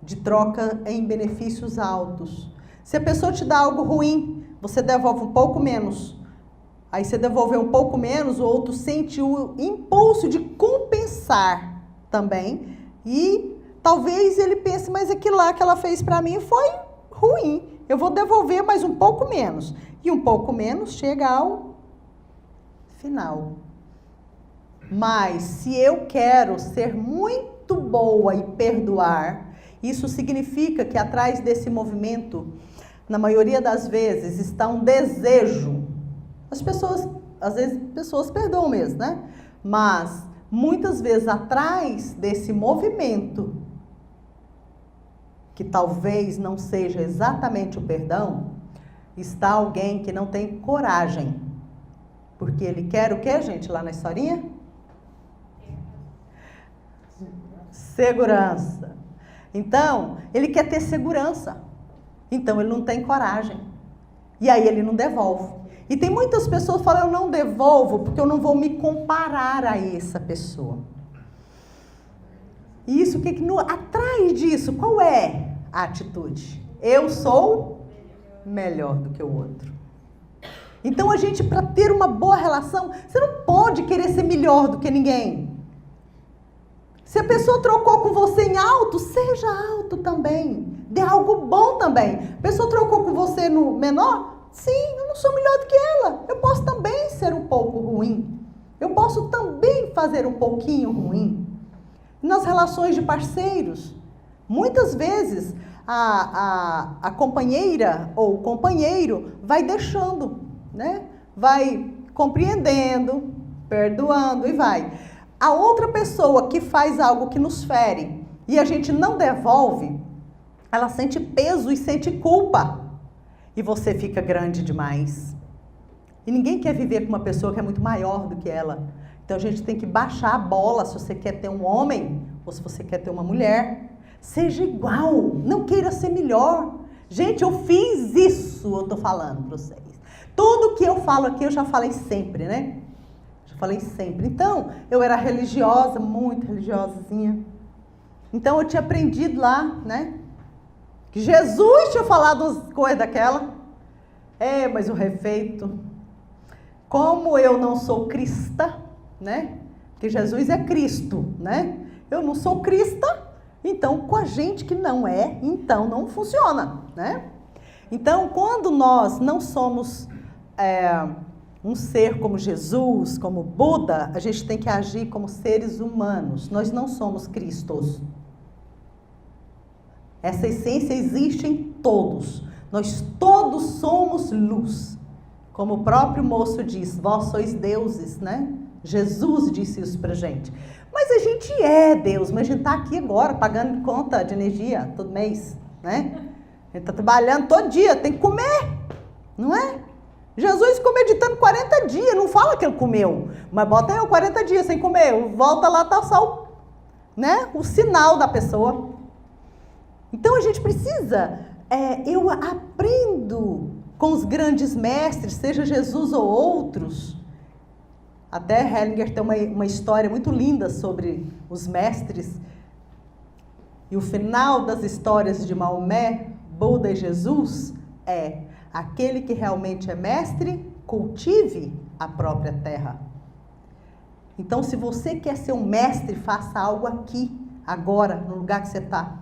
de troca em benefícios altos. Se a pessoa te dá algo ruim, você devolve um pouco menos. Aí você devolver um pouco menos, o outro sente o impulso de compensar também. E talvez ele pense, mas aquilo lá que ela fez para mim foi ruim. Eu vou devolver mais um pouco menos. E um pouco menos chega ao final. Mas se eu quero ser muito boa e perdoar, isso significa que atrás desse movimento, na maioria das vezes, está um desejo. As pessoas, às vezes, pessoas perdoam mesmo, né? Mas muitas vezes atrás desse movimento, que talvez não seja exatamente o perdão, está alguém que não tem coragem. Porque ele quer o quê, gente, lá na historinha? Segurança. Então, ele quer ter segurança. Então, ele não tem coragem. E aí, ele não devolve. E tem muitas pessoas que falam, eu não devolvo porque eu não vou me comparar a essa pessoa. E isso, atrás disso, qual é a atitude? Eu sou melhor do que o outro. Então, a gente, para ter uma boa relação, você não pode querer ser melhor do que ninguém. Se a pessoa trocou com você em alto, seja alto também. Dê algo bom também. A pessoa trocou com você no menor? Sim, eu não sou melhor do que ela. Eu posso também ser um pouco ruim. Eu posso também fazer um pouquinho ruim. Nas relações de parceiros, muitas vezes a companheira ou o companheiro vai deixando, né? Vai compreendendo, perdoando e vai. A outra pessoa que faz algo que nos fere e a gente não devolve, ela sente peso e sente culpa. E você fica grande demais. E ninguém quer viver com uma pessoa que é muito maior do que ela. Então a gente tem que baixar a bola se você quer ter um homem ou se você quer ter uma mulher. Seja igual, não queira ser melhor. Gente, eu fiz isso, eu tô falando para vocês. Tudo que eu falo aqui eu já falei sempre, né? Falei sempre. Então, eu era religiosa, muito religiosazinha. Então, eu tinha aprendido lá, né? Que Jesus tinha falado umas coisas daquela. Mas o refeito. Como eu não sou crista, né? Porque Jesus é Cristo, né? Eu não sou crista, então com a gente que não é, então não funciona, né? Então, quando nós não somos... um ser como Jesus, como Buda, a gente tem que agir como seres humanos. Nós não somos Cristos. Essa essência existe em todos. Nós todos somos luz. Como o próprio moço diz, vós sois deuses, né? Jesus disse isso pra gente. Mas a gente é Deus, mas a gente tá aqui agora pagando conta de energia todo mês, né? A gente tá trabalhando todo dia, tem que comer, não é? Jesus ficou meditando 40 dias, não fala que ele comeu, mas bota aí 40 dias sem comer, volta lá, tá só o sinal da pessoa. Então a gente precisa, eu aprendo com os grandes mestres, seja Jesus ou outros. Até Hellinger tem uma história muito linda sobre os mestres. E o final das histórias de Maomé, Buda e Jesus é: aquele que realmente é mestre, cultive a própria terra. Então, se você quer ser um mestre, faça algo aqui, agora, no lugar que você está.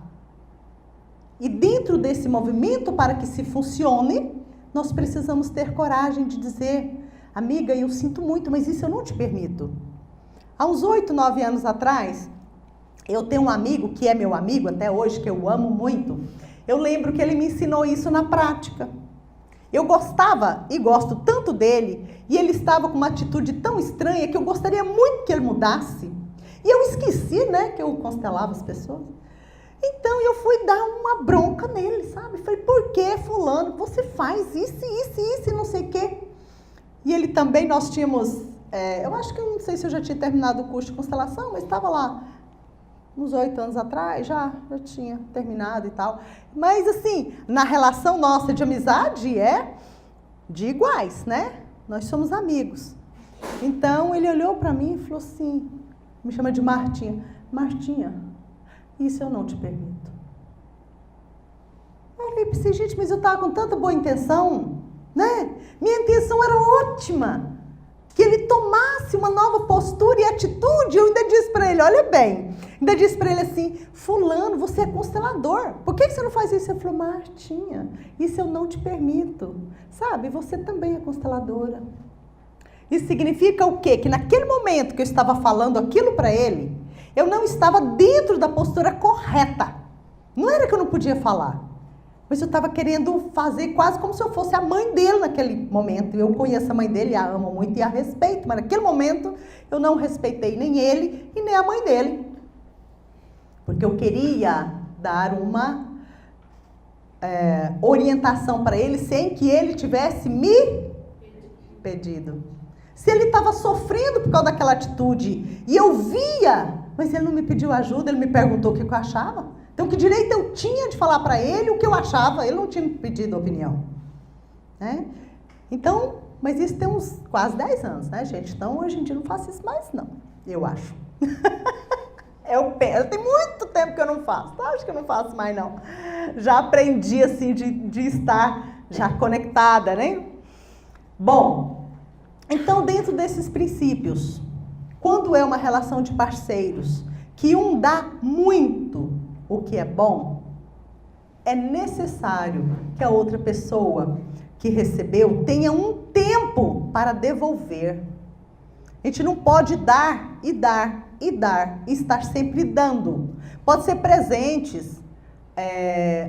E dentro desse movimento, para que se funcione, nós precisamos ter coragem de dizer: amiga, eu sinto muito, mas isso eu não te permito. Há uns 8, 9 anos atrás, eu tenho um amigo, que é meu amigo até hoje, que eu amo muito. Eu lembro que ele me ensinou isso na prática. Eu gostava e gosto tanto dele, e ele estava com uma atitude tão estranha que eu gostaria muito que ele mudasse. E eu esqueci, né, que eu constelava as pessoas. Então eu fui dar uma bronca nele, sabe? Falei: por que, fulano, você faz isso, e não sei o quê? E ele também, nós tínhamos, eu acho que, eu não sei se eu já tinha terminado o curso de constelação, mas estava lá, uns 8 anos atrás, já tinha terminado e tal. Mas assim, na relação nossa de amizade é de iguais, né? Nós somos amigos. Então ele olhou para mim e falou assim, me chama de Martinha: Martinha, isso eu não te permito. Eu falei: gente, mas eu estava com tanta boa intenção, né? Minha intenção era ótima, que ele tomasse uma nova postura e atitude. Eu ainda disse para ele, olha bem, ainda disse para ele assim: fulano, você é constelador, por que você não faz isso? Ele falou: Martinha, isso eu não te permito, sabe, você também é consteladora. Isso significa o quê? Que naquele momento que eu estava falando aquilo para ele, eu não estava dentro da postura correta. Não era que eu não podia falar, mas eu estava querendo fazer quase como se eu fosse a mãe dele naquele momento. Eu conheço a mãe dele, a amo muito e a respeito, mas naquele momento eu não respeitei nem ele e nem a mãe dele. Porque eu queria dar uma orientação para ele sem que ele tivesse me pedido. Se ele estava sofrendo por causa daquela atitude e eu via, mas ele não me pediu ajuda, ele me perguntou o que eu achava. Então, que direito eu tinha de falar para ele o que eu achava? Ele não tinha me pedido opinião, né? Então, mas isso tem uns quase 10 anos, né, gente? Então, hoje em dia eu não faço isso mais, não, eu acho. Tem muito tempo que eu não faço, então, acho que eu não faço mais, não. Já aprendi, assim, de estar já conectada, né? Bom, então, dentro desses princípios, quando é uma relação de parceiros, que um dá muito o que é bom, é necessário que a outra pessoa que recebeu tenha um tempo para devolver. A gente não pode dar e dar e dar e estar sempre dando. Pode ser presentes,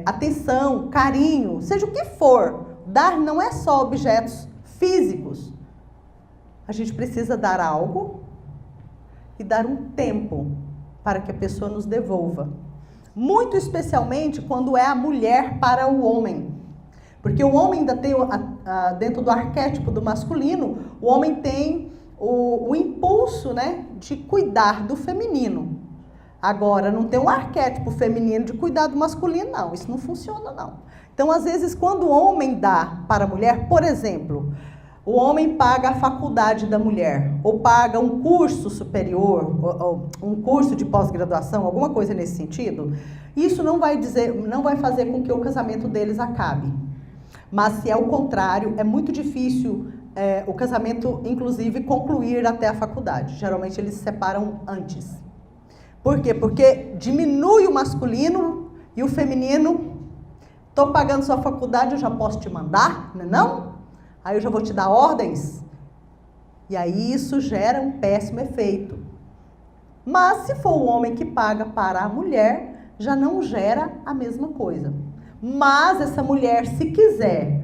atenção, carinho, seja o que for. Dar não é só objetos físicos. A gente precisa dar algo e dar um tempo para que a pessoa nos devolva. Muito especialmente quando é a mulher para o homem. Porque o homem ainda tem, dentro do arquétipo do masculino, o homem tem o impulso, né, de cuidar do feminino. Agora, não tem um arquétipo feminino de cuidar do masculino, não. Isso não funciona, não. Então, às vezes, quando o homem dá para a mulher, por exemplo, o homem paga a faculdade da mulher, ou paga um curso superior, ou um curso de pós-graduação, alguma coisa nesse sentido, isso não vai fazer com que o casamento deles acabe. Mas se é o contrário, é muito difícil o casamento, inclusive, concluir até a faculdade. Geralmente eles se separam antes. Por quê? Porque diminui o masculino e o feminino. Estou pagando sua faculdade, eu já posso te mandar, não é não? Aí eu já vou te dar ordens. E aí isso gera um péssimo efeito. Mas se for o homem que paga para a mulher, já não gera a mesma coisa. Mas essa mulher, se quiser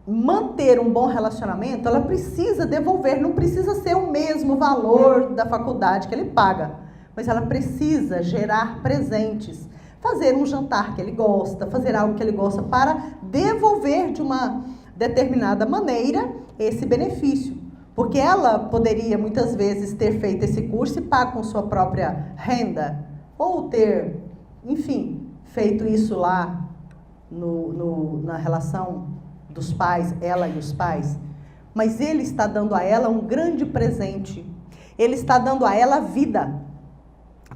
manter um bom relacionamento, ela precisa devolver, não precisa ser o mesmo valor da faculdade que ele paga, mas ela precisa gerar presentes, fazer um jantar que ele gosta, fazer algo que ele gosta para devolver de uma determinada maneira esse benefício. Porque ela poderia muitas vezes ter feito esse curso e pago com sua própria renda, ou ter, enfim, feito isso lá na relação dos pais, ela e os pais, mas ele está dando a ela um grande presente. Ele está dando a ela vida,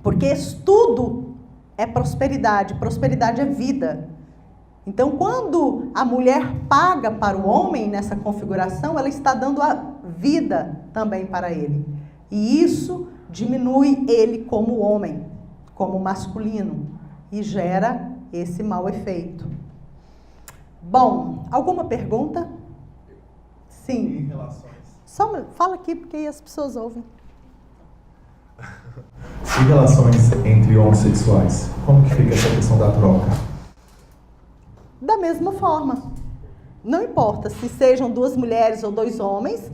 porque estudo é prosperidade, prosperidade é vida. Então, quando a mulher paga para o homem nessa configuração, ela está dando a vida também para ele. E isso diminui ele como homem, como masculino, e gera esse mau efeito. Bom, alguma pergunta? Sim. Em relações. Só fala aqui, porque aí as pessoas ouvem. E relações entre homossexuais? Como que fica essa questão da troca? Da mesma forma. Não importa se sejam duas mulheres ou dois homens,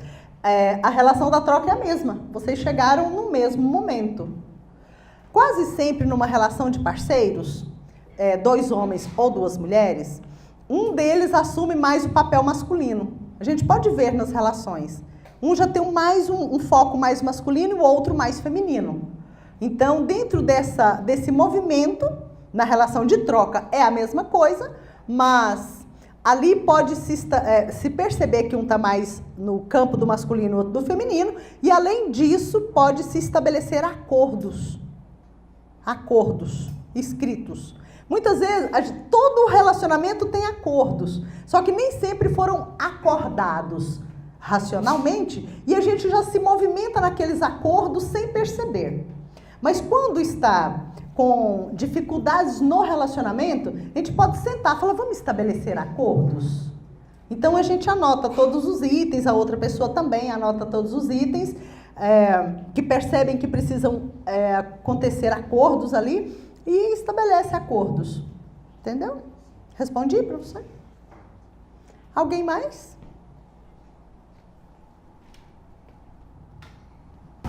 a relação da troca é a mesma. Vocês chegaram no mesmo momento. Quase sempre numa relação de parceiros, dois homens ou duas mulheres, um deles assume mais o papel masculino. A gente pode ver nas relações. Um já tem um foco mais masculino e o outro mais feminino. Então, dentro desse movimento, na relação de troca é a mesma coisa, mas ali pode se perceber que um está mais no campo do masculino e outro do feminino, e além disso, pode se estabelecer acordos escritos. Muitas vezes, todo relacionamento tem acordos, só que nem sempre foram acordados racionalmente, e a gente já se movimenta naqueles acordos sem perceber. Mas quando está com dificuldades no relacionamento, a gente pode sentar e falar, vamos estabelecer acordos? Então a gente anota todos os itens, a outra pessoa também anota todos os itens, que percebem que precisam acontecer acordos ali, e estabelece acordos. Entendeu? Respondi, professor? Alguém mais?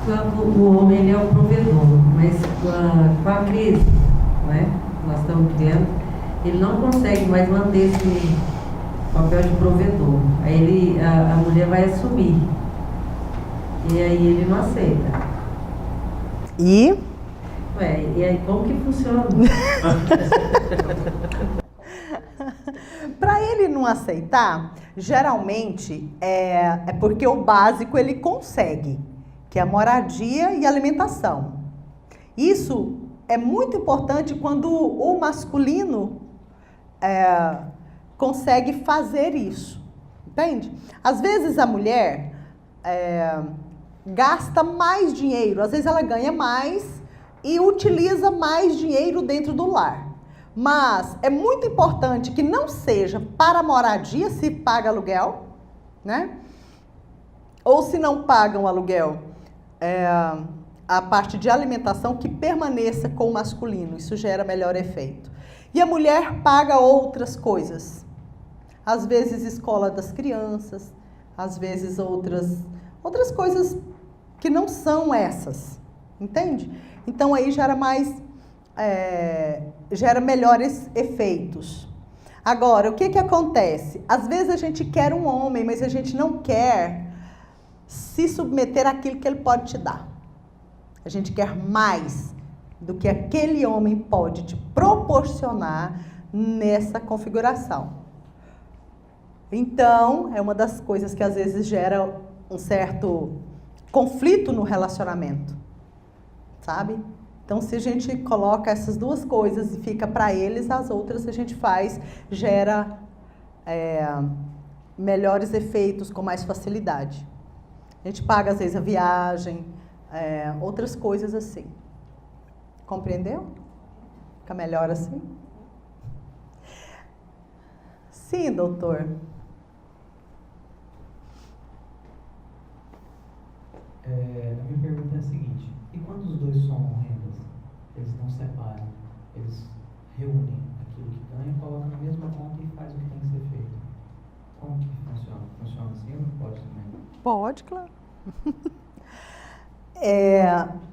O homem ele é o provedor, mas com a crise, né, nós estamos vivendo, ele não consegue mais manter esse papel de provedor. Aí a mulher vai assumir. E aí ele não aceita. E aí como que funciona? Para ele não aceitar, geralmente é porque o básico ele consegue, que é a moradia e a alimentação. Isso é muito importante quando o masculino consegue fazer isso, entende? Às vezes a mulher gasta mais dinheiro, às vezes ela ganha mais e utiliza mais dinheiro dentro do lar. Mas é muito importante que não seja para moradia, se paga aluguel, né? Ou se não pagam aluguel, a parte de alimentação que permaneça com o masculino. Isso gera melhor efeito. E a mulher paga outras coisas. Às vezes escola das crianças, às vezes outras coisas que não são essas. Entende? Então aí gera melhores efeitos. Agora, o que acontece? Às vezes a gente quer um homem, mas a gente não quer se submeter àquilo que ele pode te dar. A gente quer mais do que aquele homem pode te proporcionar nessa configuração. Então, é uma das coisas que às vezes gera um certo conflito no relacionamento, sabe? Então, se a gente coloca essas duas coisas e fica para eles, as outras a gente gera melhores efeitos com mais facilidade. A gente paga, às vezes, a viagem, outras coisas assim. Compreendeu? Fica melhor assim? Sim, doutor. A minha pergunta é a seguinte: e quando os dois somam rendas, eles não separam, eles reúnem aquilo que ganham, colocam na mesma conta e faz o que tem que ser feito? Como que funciona? Funciona assim ou não pode também? Pode, claro.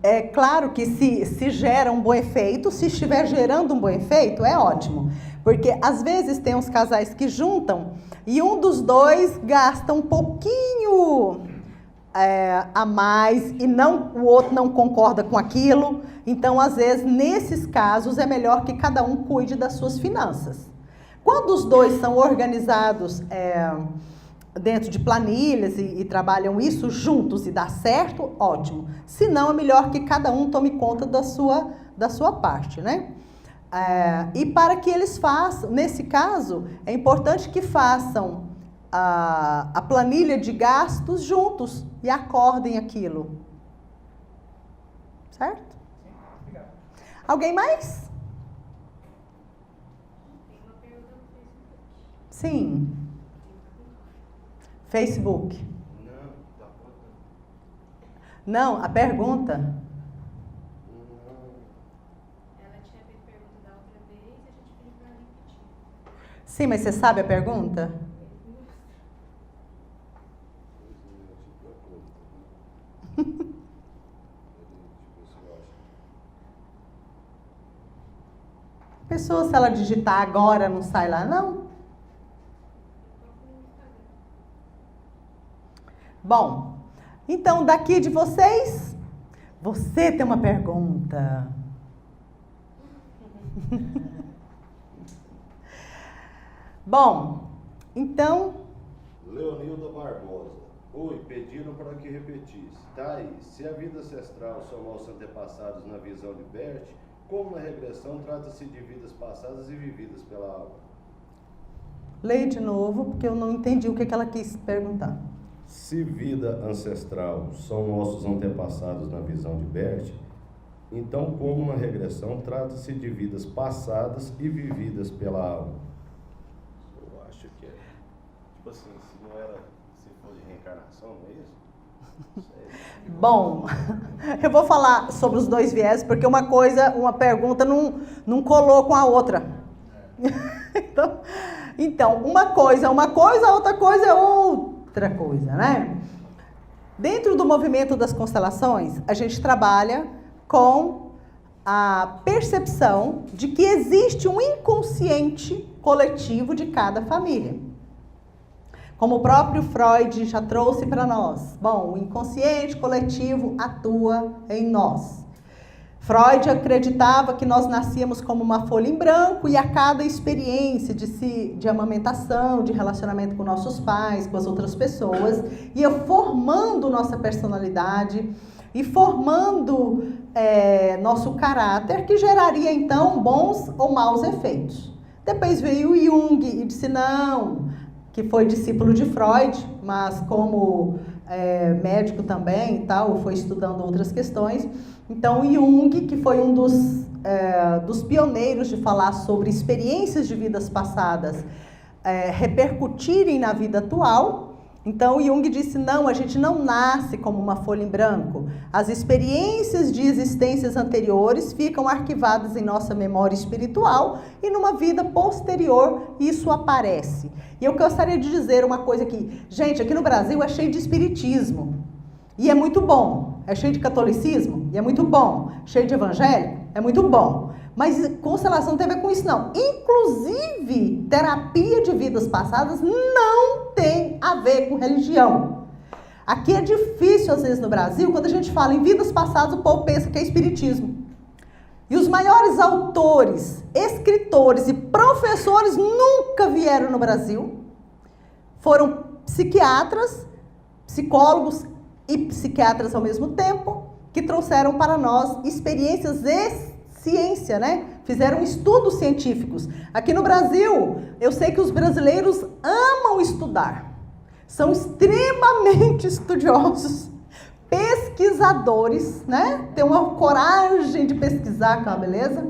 É claro que se gera um bom efeito, se estiver gerando um bom efeito, é ótimo. Porque às vezes tem uns casais que juntam e um dos dois gasta um pouquinho a mais e o outro não concorda com aquilo. Então, às vezes, nesses casos, é melhor que cada um cuide das suas finanças. Quando os dois são organizados dentro de planilhas e trabalham isso juntos e dá certo, ótimo. Se não, é melhor que cada um tome conta da sua parte, né? E para que eles façam, nesse caso, é importante que façam a planilha de gastos juntos e acordem aquilo. Certo? Sim, obrigado. Alguém mais? Tem uma pergunta no Facebook. Sim. Facebook. Não, a pergunta. Ela tinha feito pergunta da outra vez e a gente pediu para repetir. Sim, mas você sabe a pergunta? Pessoa, se ela digitar agora, não sai lá, não? Bom, então daqui de vocês, você tem uma pergunta. Bom, então... Leonilda Barbosa. Oi, pediram para que repetisse. Tá aí, se a vida ancestral são nossos antepassados na visão de Bert, como na regressão trata-se de vidas passadas e vividas pela alma? Leia de novo, porque eu não entendi o que ela quis perguntar. Se vida ancestral são nossos antepassados na visão de Bert, então como na regressão trata-se de vidas passadas e vividas pela alma? Eu acho que é. Tipo assim, se for de reencarnação, não é isso? Bom, eu vou falar sobre os dois viés, porque uma pergunta não colou com a outra. Então, uma coisa é uma coisa, outra coisa é outra coisa, né? Dentro do movimento das constelações, a gente trabalha com a percepção de que existe um inconsciente coletivo de cada família. Como o próprio Freud já trouxe para nós. Bom, o inconsciente coletivo atua em nós. Freud acreditava que nós nascíamos como uma folha em branco e a cada experiência de amamentação, de relacionamento com nossos pais, com as outras pessoas, ia formando nossa personalidade e formando nosso caráter, que geraria então bons ou maus efeitos. Depois veio Jung e disse não, que foi discípulo de Freud, mas como médico também e tal, foi estudando outras questões. Então, Jung, que foi um dos pioneiros de falar sobre experiências de vidas passadas repercutirem na vida atual. Então, Jung disse, não, a gente não nasce como uma folha em branco. As experiências de existências anteriores ficam arquivadas em nossa memória espiritual e numa vida posterior isso aparece. E eu gostaria de dizer uma coisa aqui. Gente, aqui no Brasil é cheio de espiritismo e é muito bom. É cheio de catolicismo e é muito bom. Cheio de evangélico, é muito bom. Mas constelação não tem a ver com isso, não. Inclusive, terapia de vidas passadas não tem a ver com religião. Aqui é difícil, às vezes, no Brasil, quando a gente fala em vidas passadas, o povo pensa que é espiritismo. E os maiores autores, escritores e professores nunca vieram no Brasil. Foram psiquiatras, psicólogos e psiquiatras ao mesmo tempo, que trouxeram para nós experiências ciência, né? Fizeram estudos científicos. Aqui no Brasil, eu sei que os brasileiros amam estudar. São extremamente estudiosos, pesquisadores, né? Tem uma coragem de pesquisar, que é uma beleza.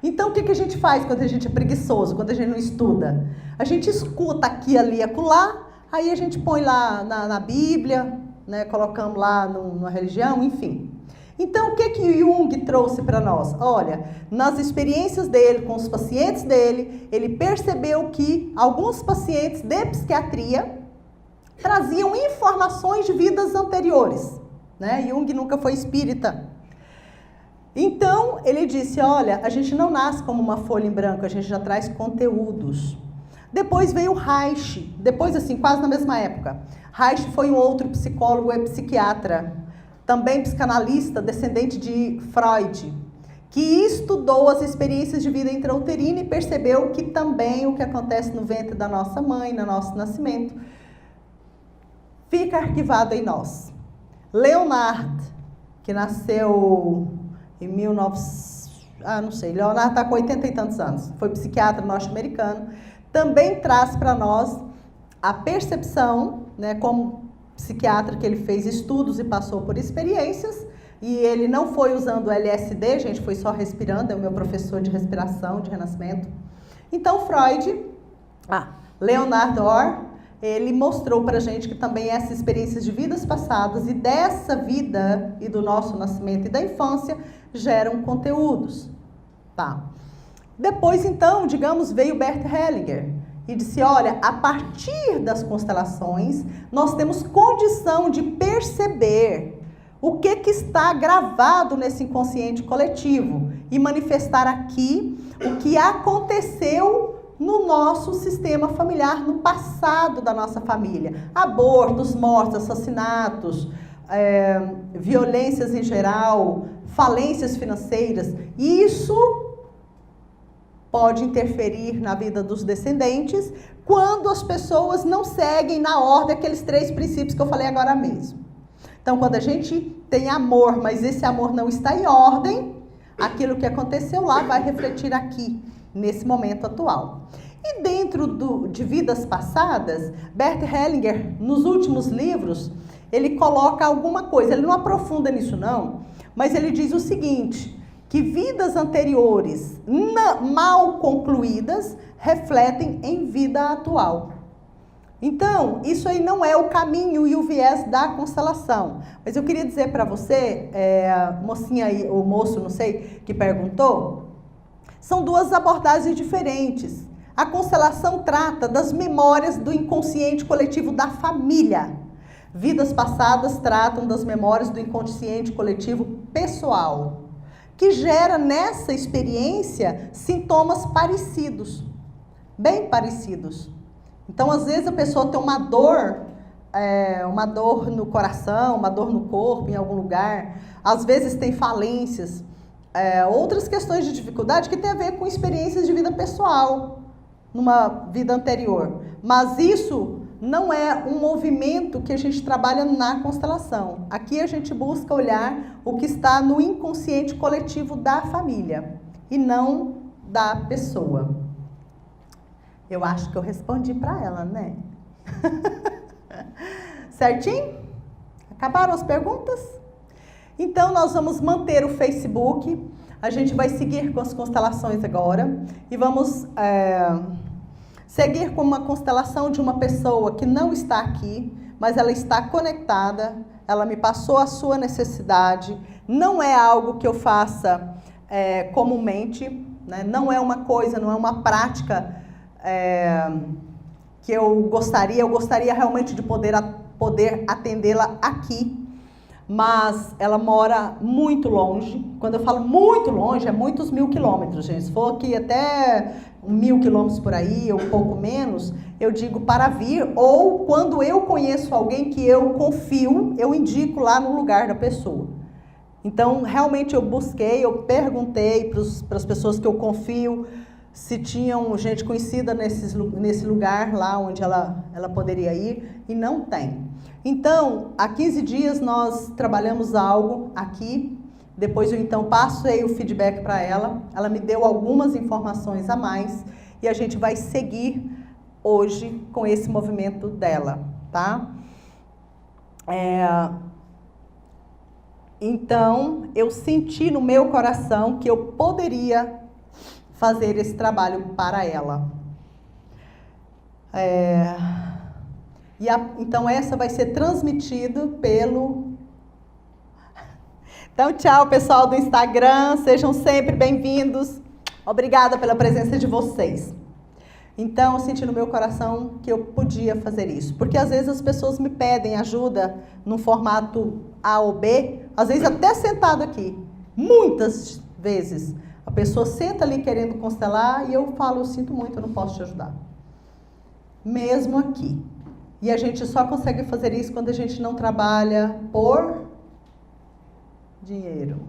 Então, o que a gente faz quando a gente é preguiçoso, quando a gente não estuda? A gente escuta aqui, ali, acolá, aí a gente põe lá na Bíblia, né? Colocamos lá na religião, enfim. Então, o que Jung trouxe para nós? Olha, nas experiências dele, com os pacientes dele, ele percebeu que alguns pacientes de psiquiatria traziam informações de vidas anteriores, né? Jung nunca foi espírita. Então, ele disse, olha, a gente não nasce como uma folha em branco, a gente já traz conteúdos. Depois veio Reich, depois assim, quase na mesma época. Reich foi um outro psicólogo e psiquiatra, também psicanalista, descendente de Freud, que estudou as experiências de vida intrauterina e percebeu que também o que acontece no ventre da nossa mãe, no nosso nascimento, fica arquivado em nós. Leonard, que nasceu em 1900, não sei, Leonard está com 80 e tantos anos, foi psiquiatra norte-americano, também traz para nós a percepção, né, como psiquiatra que ele fez estudos e passou por experiências, e ele não foi usando LSD, gente, foi só respirando, é o meu professor de respiração, de renascimento. Então, Freud, Leonard Orr, ele mostrou pra gente que também essas experiências de vidas passadas e dessa vida e do nosso nascimento e da infância geram conteúdos, tá? Depois, então, digamos, veio Bert Hellinger, e disse, olha, a partir das constelações, nós temos condição de perceber o que está gravado nesse inconsciente coletivo e manifestar aqui o que aconteceu no nosso sistema familiar, no passado da nossa família. Abortos, mortes, assassinatos, violências em geral, falências financeiras. Isso pode interferir na vida dos descendentes quando as pessoas não seguem na ordem aqueles 3 princípios que eu falei agora mesmo. Então, quando a gente tem amor, mas esse amor não está em ordem, aquilo que aconteceu lá vai refletir aqui, nesse momento atual. E dentro de vidas passadas, Bert Hellinger, nos últimos livros, ele coloca alguma coisa, ele não aprofunda nisso não, mas ele diz o seguinte, que vidas anteriores mal concluídas refletem em vida atual. Então, isso aí não é o caminho e o viés da constelação. Mas eu queria dizer para você, mocinha aí, ou moço, não sei, que perguntou, são 2 abordagens diferentes. A constelação trata das memórias do inconsciente coletivo da família. Vidas passadas tratam das memórias do inconsciente coletivo pessoal, que gera nessa experiência sintomas parecidos, bem parecidos. Então, às vezes, a pessoa tem uma dor no coração, uma dor no corpo, em algum lugar. Às vezes tem falências, outras questões de dificuldade que tem a ver com experiências de vida pessoal, numa vida anterior. Mas isso não é um movimento que a gente trabalha na constelação. Aqui a gente busca olhar o que está no inconsciente coletivo da família e não da pessoa. Eu acho que eu respondi para ela, né? Certinho? Acabaram as perguntas? Então, nós vamos manter o Facebook. A gente vai seguir com as constelações agora. E vamos seguir com uma constelação de uma pessoa que não está aqui, mas ela está conectada. Ela me passou a sua necessidade. Não é algo que eu faça comumente, né? Não é uma coisa, não é uma prática que eu gostaria realmente de poder atendê-la aqui, mas ela mora muito longe. Quando eu falo muito longe, é muitos 1000 quilômetros, gente. Se for aqui até 1000 quilômetros por aí, ou um pouco menos, eu digo para vir, ou quando eu conheço alguém que eu confio, eu indico lá no lugar da pessoa. Então, realmente eu busquei, eu perguntei para as pessoas que eu confio, se tinham gente conhecida nesse lugar lá onde ela poderia ir, e não tem. Então, há 15 dias nós trabalhamos algo aqui, depois eu então passei o feedback para ela, ela me deu algumas informações a mais, e a gente vai seguir hoje com esse movimento dela, tá? Então, eu senti no meu coração que eu poderia fazer esse trabalho para ela. Então, essa vai ser transmitida pelo... Então, tchau, pessoal do Instagram. Sejam sempre bem-vindos. Obrigada pela presença de vocês. Então, eu senti no meu coração que eu podia fazer isso. Porque, às vezes, as pessoas me pedem ajuda no formato A ou B, às vezes até sentado aqui. Muitas vezes. A pessoa senta ali querendo constelar e eu falo, eu sinto muito, eu não posso te ajudar. Mesmo aqui. E a gente só consegue fazer isso quando a gente não trabalha por dinheiro.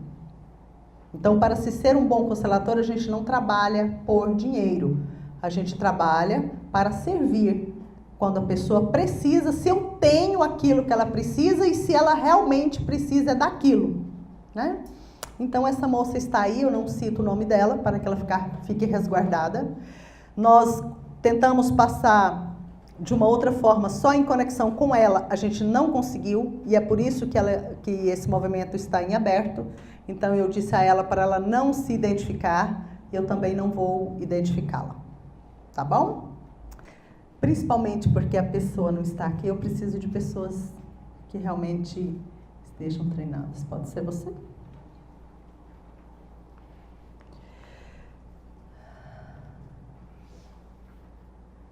Então, para se ser um bom constelador, a gente não trabalha por dinheiro. A gente trabalha para servir. Quando a pessoa precisa, se eu tenho aquilo que ela precisa e se ela realmente precisa daquilo, né? Então, essa moça está aí, eu não cito o nome dela, para que ela fique resguardada. Nós tentamos passar de uma outra forma, só em conexão com ela, a gente não conseguiu, e é por isso que esse movimento está em aberto. Então, eu disse a ela para ela não se identificar, eu também não vou identificá-la. Tá bom? Principalmente porque a pessoa não está aqui, eu preciso de pessoas que realmente estejam treinadas. Pode ser você?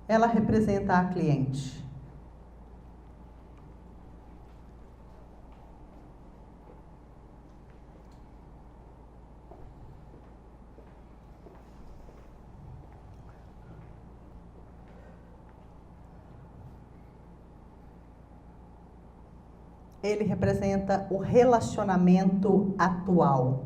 Ela representa a cliente. Ele representa o relacionamento atual.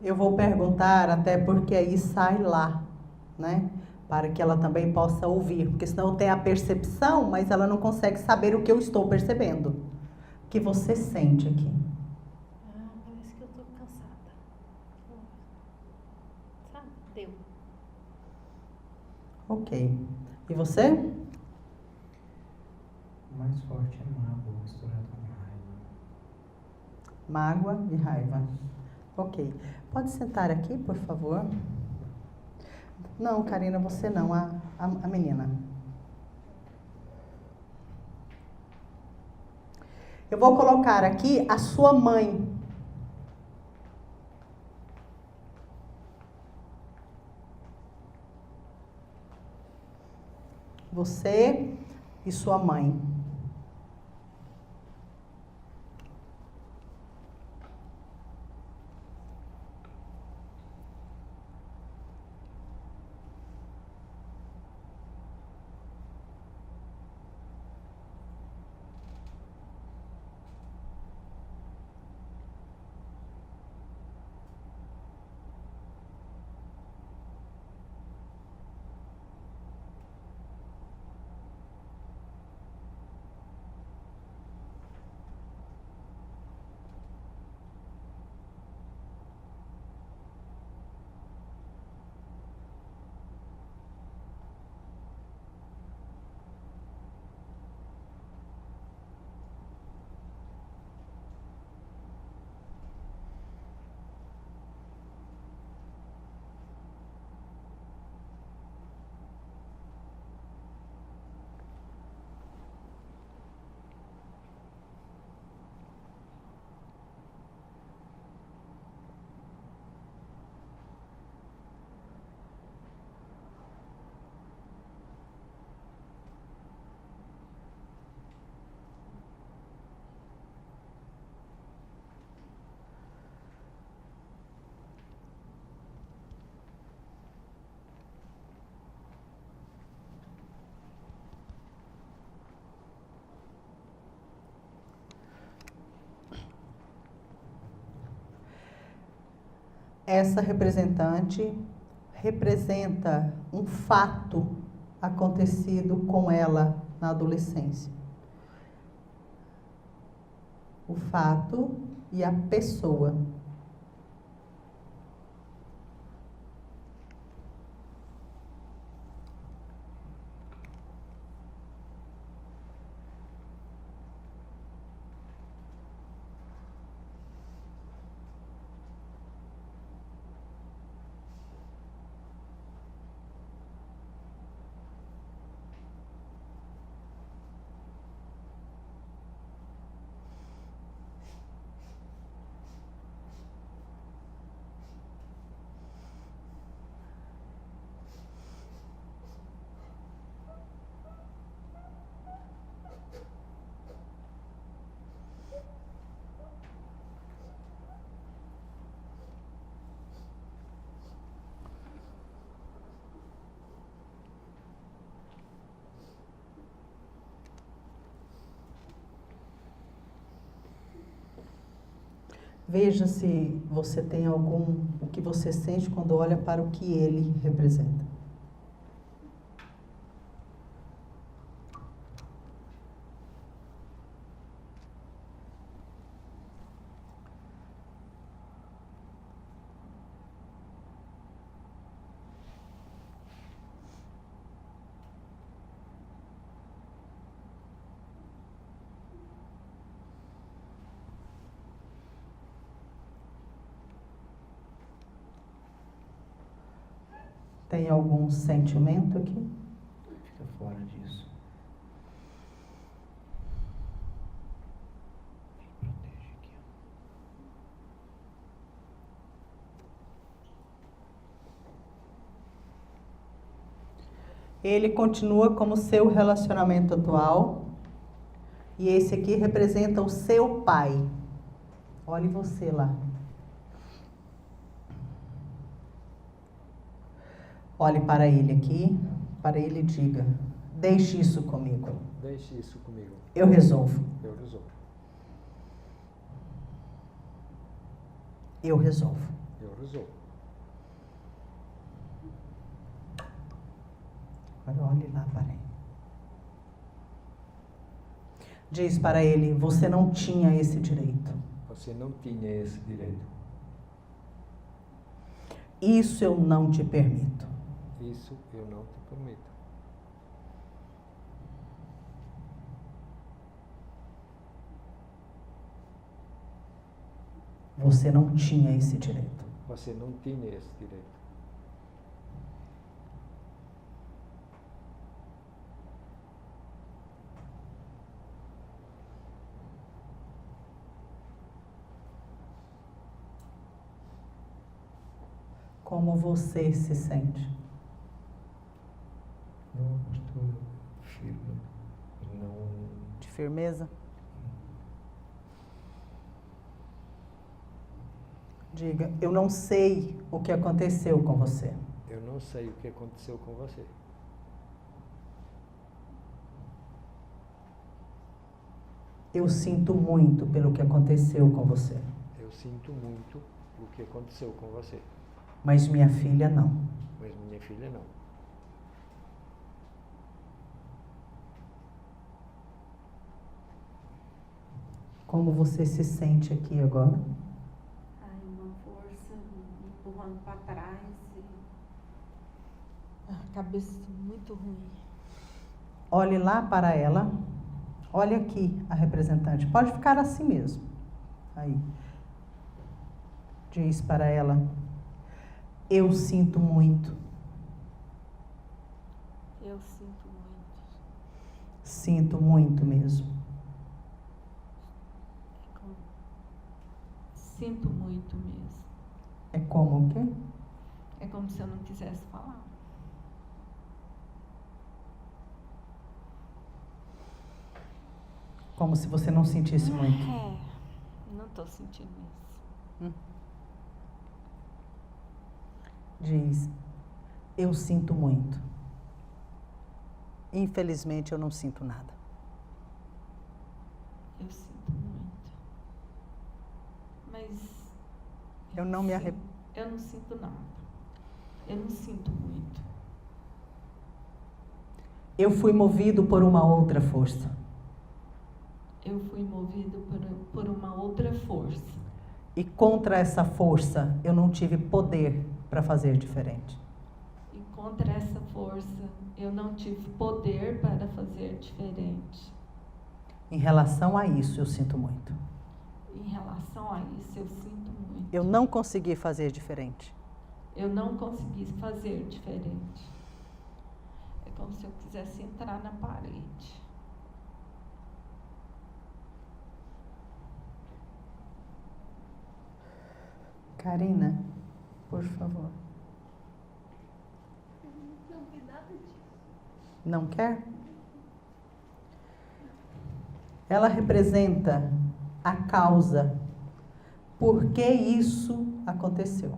Eu vou perguntar, até porque aí sai lá, né? Para que ela também possa ouvir. Porque senão tem a percepção, mas ela não consegue saber o que eu estou percebendo. O que você sente aqui? Parece que eu tô cansada. Sabe? Deu. Ok. E você? O mais forte é mágoa misturado com raiva. Mágoa e raiva. Ok. Pode sentar aqui, por favor? Não, Karina, você não, a menina. Eu vou colocar aqui a sua mãe. Você e sua mãe. Essa representante representa um fato acontecido com ela na adolescência. O fato e a pessoa. Veja se você tem o que você sente quando olha para o que ele representa. Tem algum sentimento aqui? Fica fora disso. Protege aqui. Ele continua como seu relacionamento atual. E esse aqui representa o seu pai. Olhe você lá. Olhe para ele aqui, para ele e diga: deixe isso comigo. Deixe isso comigo. Eu resolvo. Eu resolvo. Eu resolvo. Eu resolvo. Agora olhe lá para ele. Diz para ele: você não tinha esse direito. Você não tinha esse direito. Isso eu não te permito. Isso eu não te permito. Você não tinha esse direito. Você não tinha esse direito. Como você se sente? Não, estou firme. Não. De firmeza? Diga, eu não sei o que aconteceu com você. Eu não sei o que aconteceu com você. Eu sinto muito pelo que aconteceu com você. Eu sinto muito o que aconteceu com você. Mas minha filha não. Mas minha filha não. Como você se sente aqui agora? Ai, uma força me empurrando para trás. A cabeça muito ruim. Olhe lá para ela. Olhe aqui a representante. Pode ficar assim mesmo. Aí. Diz para ela: eu sinto muito. Eu sinto muito. Sinto muito mesmo. Sinto muito mesmo. É como o quê? É como se eu não quisesse falar. Como se você não sentisse muito. É, não estou sentindo isso. Diz: eu sinto muito. Infelizmente eu não sinto nada. Eu sinto muito. Mas Eu não me arrependo. eu não sinto nada. Eu não sinto muito. Eu fui movido por uma outra força. Eu fui movido por uma outra força. E contra essa força eu não tive poder para fazer diferente. E contra essa força eu não tive poder para fazer diferente. Em relação a isso eu sinto muito. Em relação a isso eu sinto muito. Eu não consegui fazer diferente. Eu não consegui fazer diferente. É como se eu quisesse entrar na parede. Karina, por favor. Não vi nada disso. Não quer? Ela representa a causa. Por que isso aconteceu?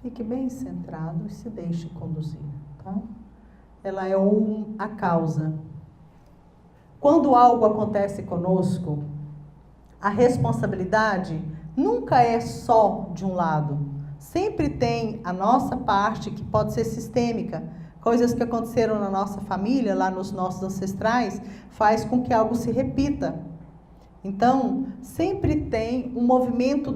Fique bem centrado e se deixe conduzir, tá? Ela é a causa. Quando algo acontece conosco, a responsabilidade nunca é só de um lado. Sempre tem a nossa parte que pode ser sistêmica. Coisas que aconteceram na nossa família, lá nos nossos ancestrais, faz com que algo se repita. Então, sempre tem um movimento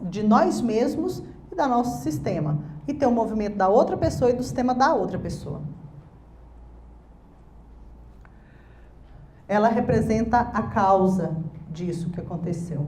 de nós mesmos e do nosso sistema. E tem o movimento da outra pessoa e do sistema da outra pessoa. Ela representa a causa disso que aconteceu.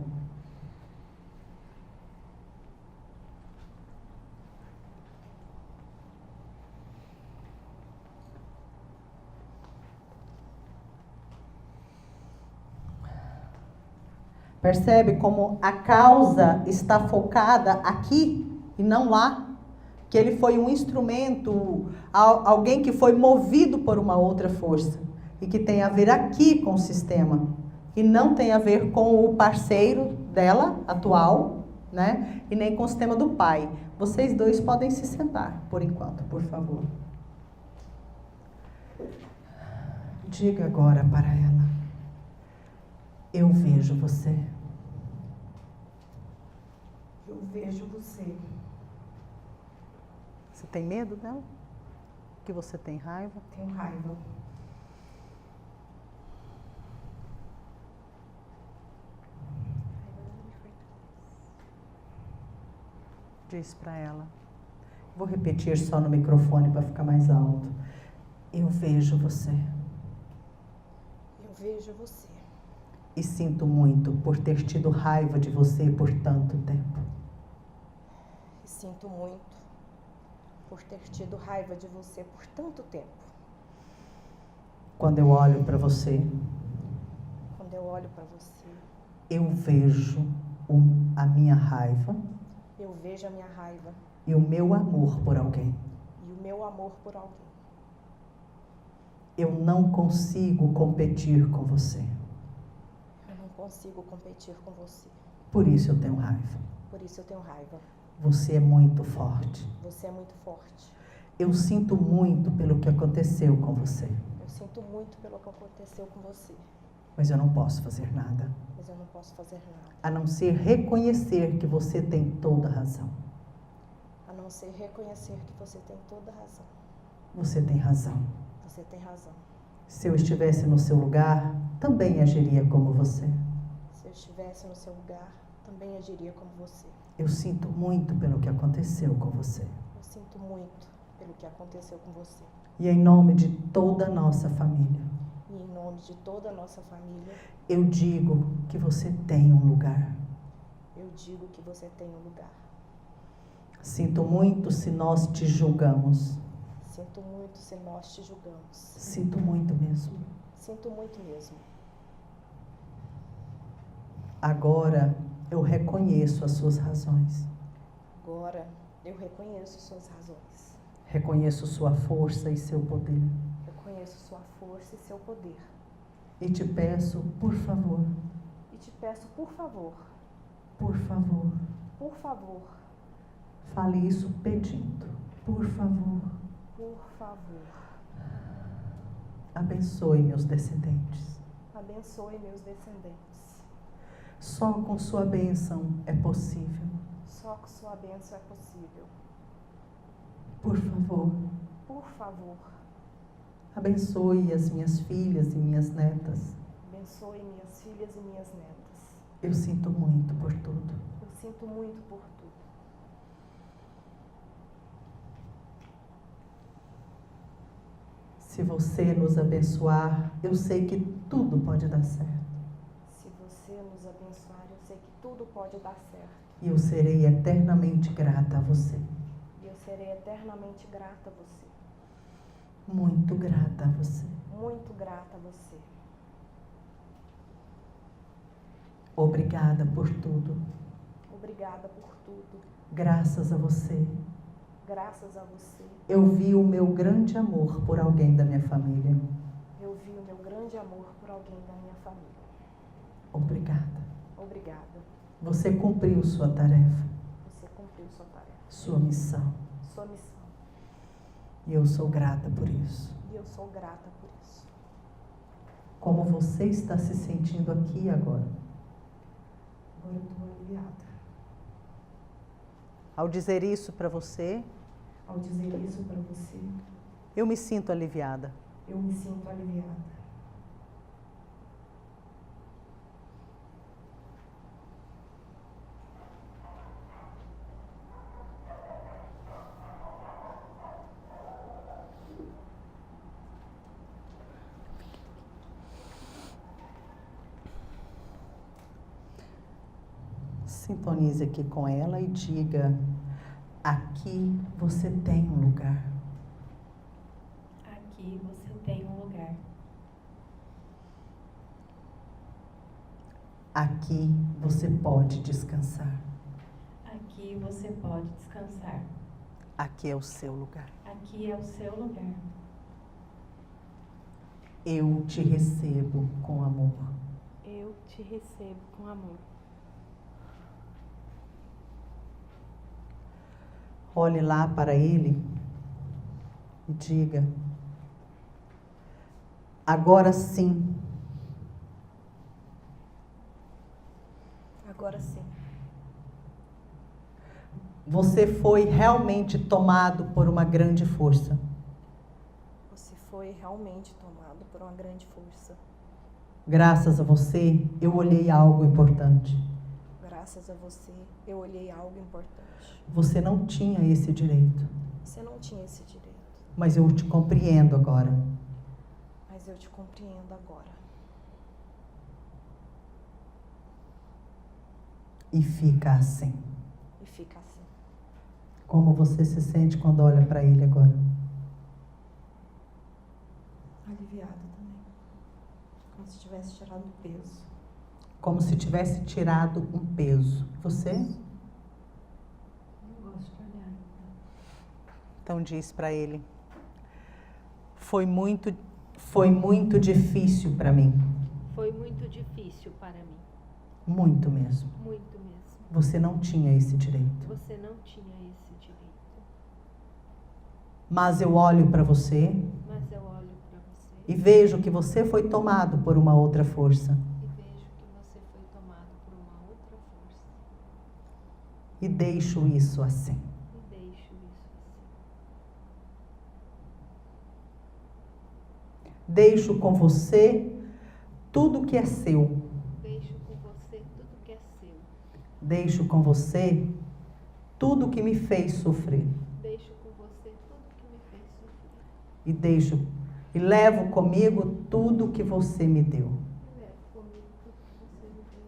Percebe como a causa está focada aqui e não lá? Que ele foi um instrumento, alguém que foi movido por uma outra força. E que tem a ver aqui com o sistema. E não tem a ver com o parceiro dela, atual, né? E nem com o sistema do pai. Vocês dois podem se sentar, por enquanto, por favor. Diga agora para ela: eu vejo você. Eu vejo você. Você tem medo dela? Que você tem raiva? Tenho raiva. Diz para ela. Vou repetir só no microfone para ficar mais alto. Eu vejo você. vejo você. E sinto muito por ter tido raiva de você por tanto tempo. E sinto muito por ter tido raiva de você por tanto tempo. Quando eu olho para você, Quando eu olho para você, eu vejo a minha raiva eu vejo a minha raiva e o meu amor por alguém. e o meu amor por alguém. Eu não consigo competir com você. Eu não consigo competir com você. Por isso eu tenho raiva. Por isso eu tenho raiva. Você é muito forte. Você é muito forte. Eu sinto muito pelo que aconteceu com você. Eu sinto muito pelo que aconteceu com você. Mas eu não posso fazer nada, Mas eu não posso fazer nada. a não ser reconhecer que você tem toda a razão. A não ser reconhecer que você tem toda a razão. Você tem razão. Você tem razão. Se eu estivesse no seu lugar, também agiria como você. Se eu estivesse no seu lugar, também agiria como você. Eu sinto muito pelo que aconteceu com você. Eu sinto muito pelo que aconteceu com você. E em nome de toda a nossa família, E em nome de toda a nossa família, eu digo que você tem um lugar. eu digo que você tem um lugar. Sinto muito se nós te julgamos. Sinto muito se nós te julgamos. Sinto muito mesmo. Sinto muito mesmo. Agora eu reconheço as suas razões. Agora eu reconheço suas razões. Reconheço sua força e seu poder. Reconheço sua força e seu poder. E te peço, por favor, E te peço, por favor, por favor, fale isso pedindo. Por favor, abençoe meus descendentes. abençoe meus descendentes. Só com sua bênção é possível. Só com sua bênção é possível. Por favor, Por favor, abençoe as minhas filhas e minhas netas. abençoe minhas filhas e minhas netas. Eu sinto muito por tudo. Eu sinto muito por tudo. Se você nos abençoar, eu sei que tudo pode dar certo. Se você nos abençoar, eu sei que tudo pode dar certo. E eu serei eternamente grata a você. E eu serei eternamente grata a você. Muito grata a você. Muito grata a você. Obrigada por tudo. Obrigada por tudo. Graças a você, Graças a você, eu vi o meu grande amor por alguém da minha família. eu vi o meu grande amor por alguém da minha família. Obrigada. Obrigada. Você cumpriu sua tarefa, Você cumpriu sua tarefa, sua missão. sua missão. E eu sou grata por isso. E eu sou grata por isso. Como você está se sentindo aqui agora? Agora eu estou aliviada. Ao dizer isso para você, Ao dizer isso para você, eu me sinto aliviada. eu me sinto aliviada. Sintonize aqui com ela e diga: aqui você tem um lugar. Aqui você tem um lugar. Aqui você pode descansar. Aqui você pode descansar. Aqui é o seu lugar. Aqui é o seu lugar. Eu te recebo com amor. Eu te recebo com amor. Olhe lá para ele e diga: agora sim, Agora sim, você foi realmente tomado por uma grande força. você foi realmente tomado por uma grande força. Graças a você, eu olhei algo importante. Graças a você, eu olhei algo importante. Você não tinha esse direito, Você não tinha esse direito, mas eu te compreendo agora. mas eu te compreendo agora. E fica assim. E fica assim. Como você se sente quando olha para ele agora? Aliviada também. Como se tivesse tirado o peso. Como se tivesse tirado um peso. Você? Eu gosto de olhar. Então diz para ele. Foi muito difícil para mim. Foi muito difícil para mim. Muito mesmo. Muito mesmo. Você não tinha esse direito. Você não tinha esse direito. Mas eu olho para você Mas eu olho para você e vejo que você foi tomado por uma outra força. e vejo que você foi tomado por uma outra força. E deixo isso assim. E deixo isso assim. Deixo com você tudo que é seu. Deixo com você tudo que é seu. Deixo com você tudo que me fez sofrer. Deixo com você tudo que me fez sofrer. E levo comigo tudo que você me deu. E levo comigo tudo que você me deu.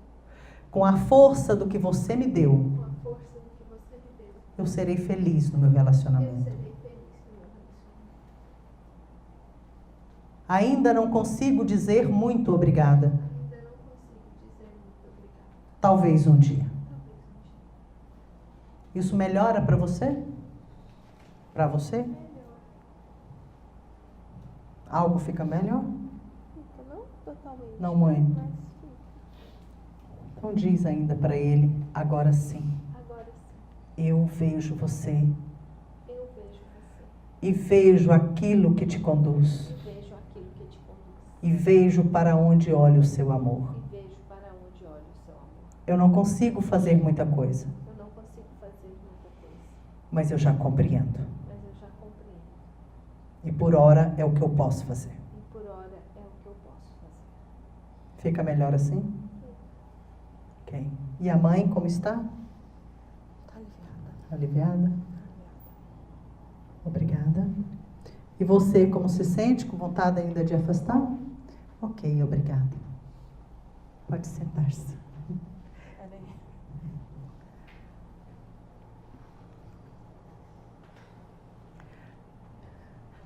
Com a força do que você me deu, Com a força do que você me deu. eu serei feliz no meu Eu relacionamento. serei feliz no meu relacionamento. Ainda não consigo dizer muito obrigada. Ainda não consigo dizer muito obrigada. Talvez um dia. Talvez um dia. Isso melhora para você? Para você? Melhor. Algo fica melhor? Fica, não totalmente. Não muito. Mas fica. Então diz ainda para ele, agora sim, Agora sim. eu vejo você Eu vejo você. e vejo aquilo que te conduz. E vejo aquilo que te conduz. E vejo para onde olha o seu amor. E vejo para onde olha o seu amor. Eu não consigo fazer muita coisa, Eu não consigo fazer muita coisa, mas eu já compreendo. mas eu já compreendo. E por hora é o que eu posso fazer. E por hora é o que eu posso fazer. Fica melhor assim? Ok. E a mãe, como está? Tá aliviada. Aliviada? Obrigada. E você, como se sente? Com vontade ainda de afastar? Ok, obrigada. Pode sentar-se. Peraí.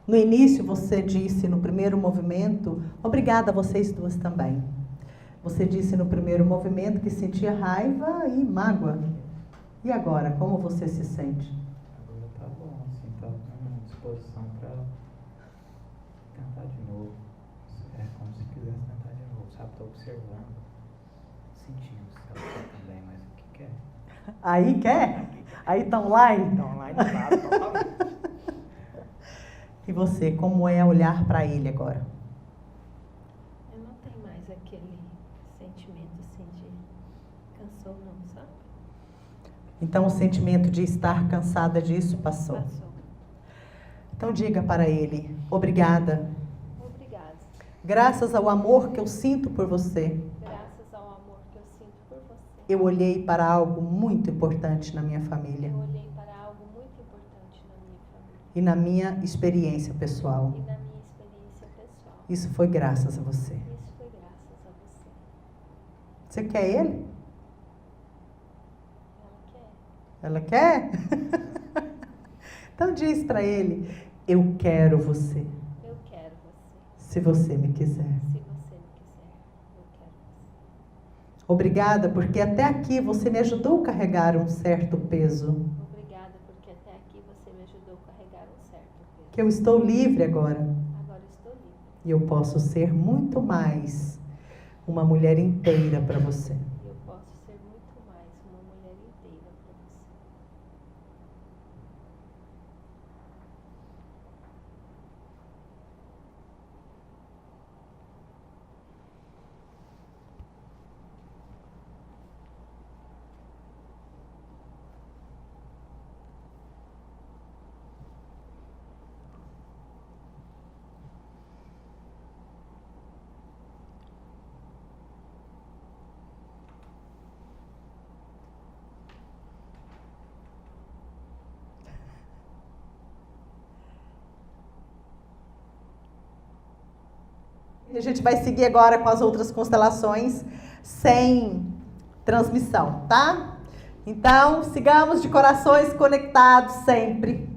No início, você disse no primeiro movimento, obrigada a vocês duas também. Você disse no primeiro movimento que sentia raiva e mágoa. E agora, como você se sente? Agora tá bom, assim, tá com disposição para tentar de novo. É como se quisesse tentar de novo, sabe? Tô observando, sentindo se ela quer também, mas o que quer? Aí quer? Aí está online? Então, online nada, totalmente. E você, como é olhar para ele agora? Eu não tenho mais aquele sentimento assim de cansou não, sabe? Então o sentimento de estar cansada disso passou. Passou. Então diga para ele, obrigada. Obrigada. Graças ao amor que eu sinto por você, Graças ao amor que eu sinto por você. eu olhei para algo muito importante na minha família Eu olhei para algo muito importante na minha família. e na minha experiência pessoal. E na minha experiência pessoal. Isso foi graças a você. Isso foi graças a você. Você quer ele? Ela quer. Ela quer? Então diz para ele, eu quero você, Eu quero você. se você me quiser. Se você me quiser, eu quero você. Obrigada, porque até aqui você me ajudou a carregar um certo peso. Obrigada porque até aqui você me ajudou a carregar um certo peso. Que eu estou livre agora. Agora estou livre. E eu posso ser muito mais uma mulher inteira para você. E eu posso ser muito mais uma mulher inteira para você. E a gente vai seguir agora com as outras constelações sem transmissão, tá? Então, sigamos de corações conectados sempre.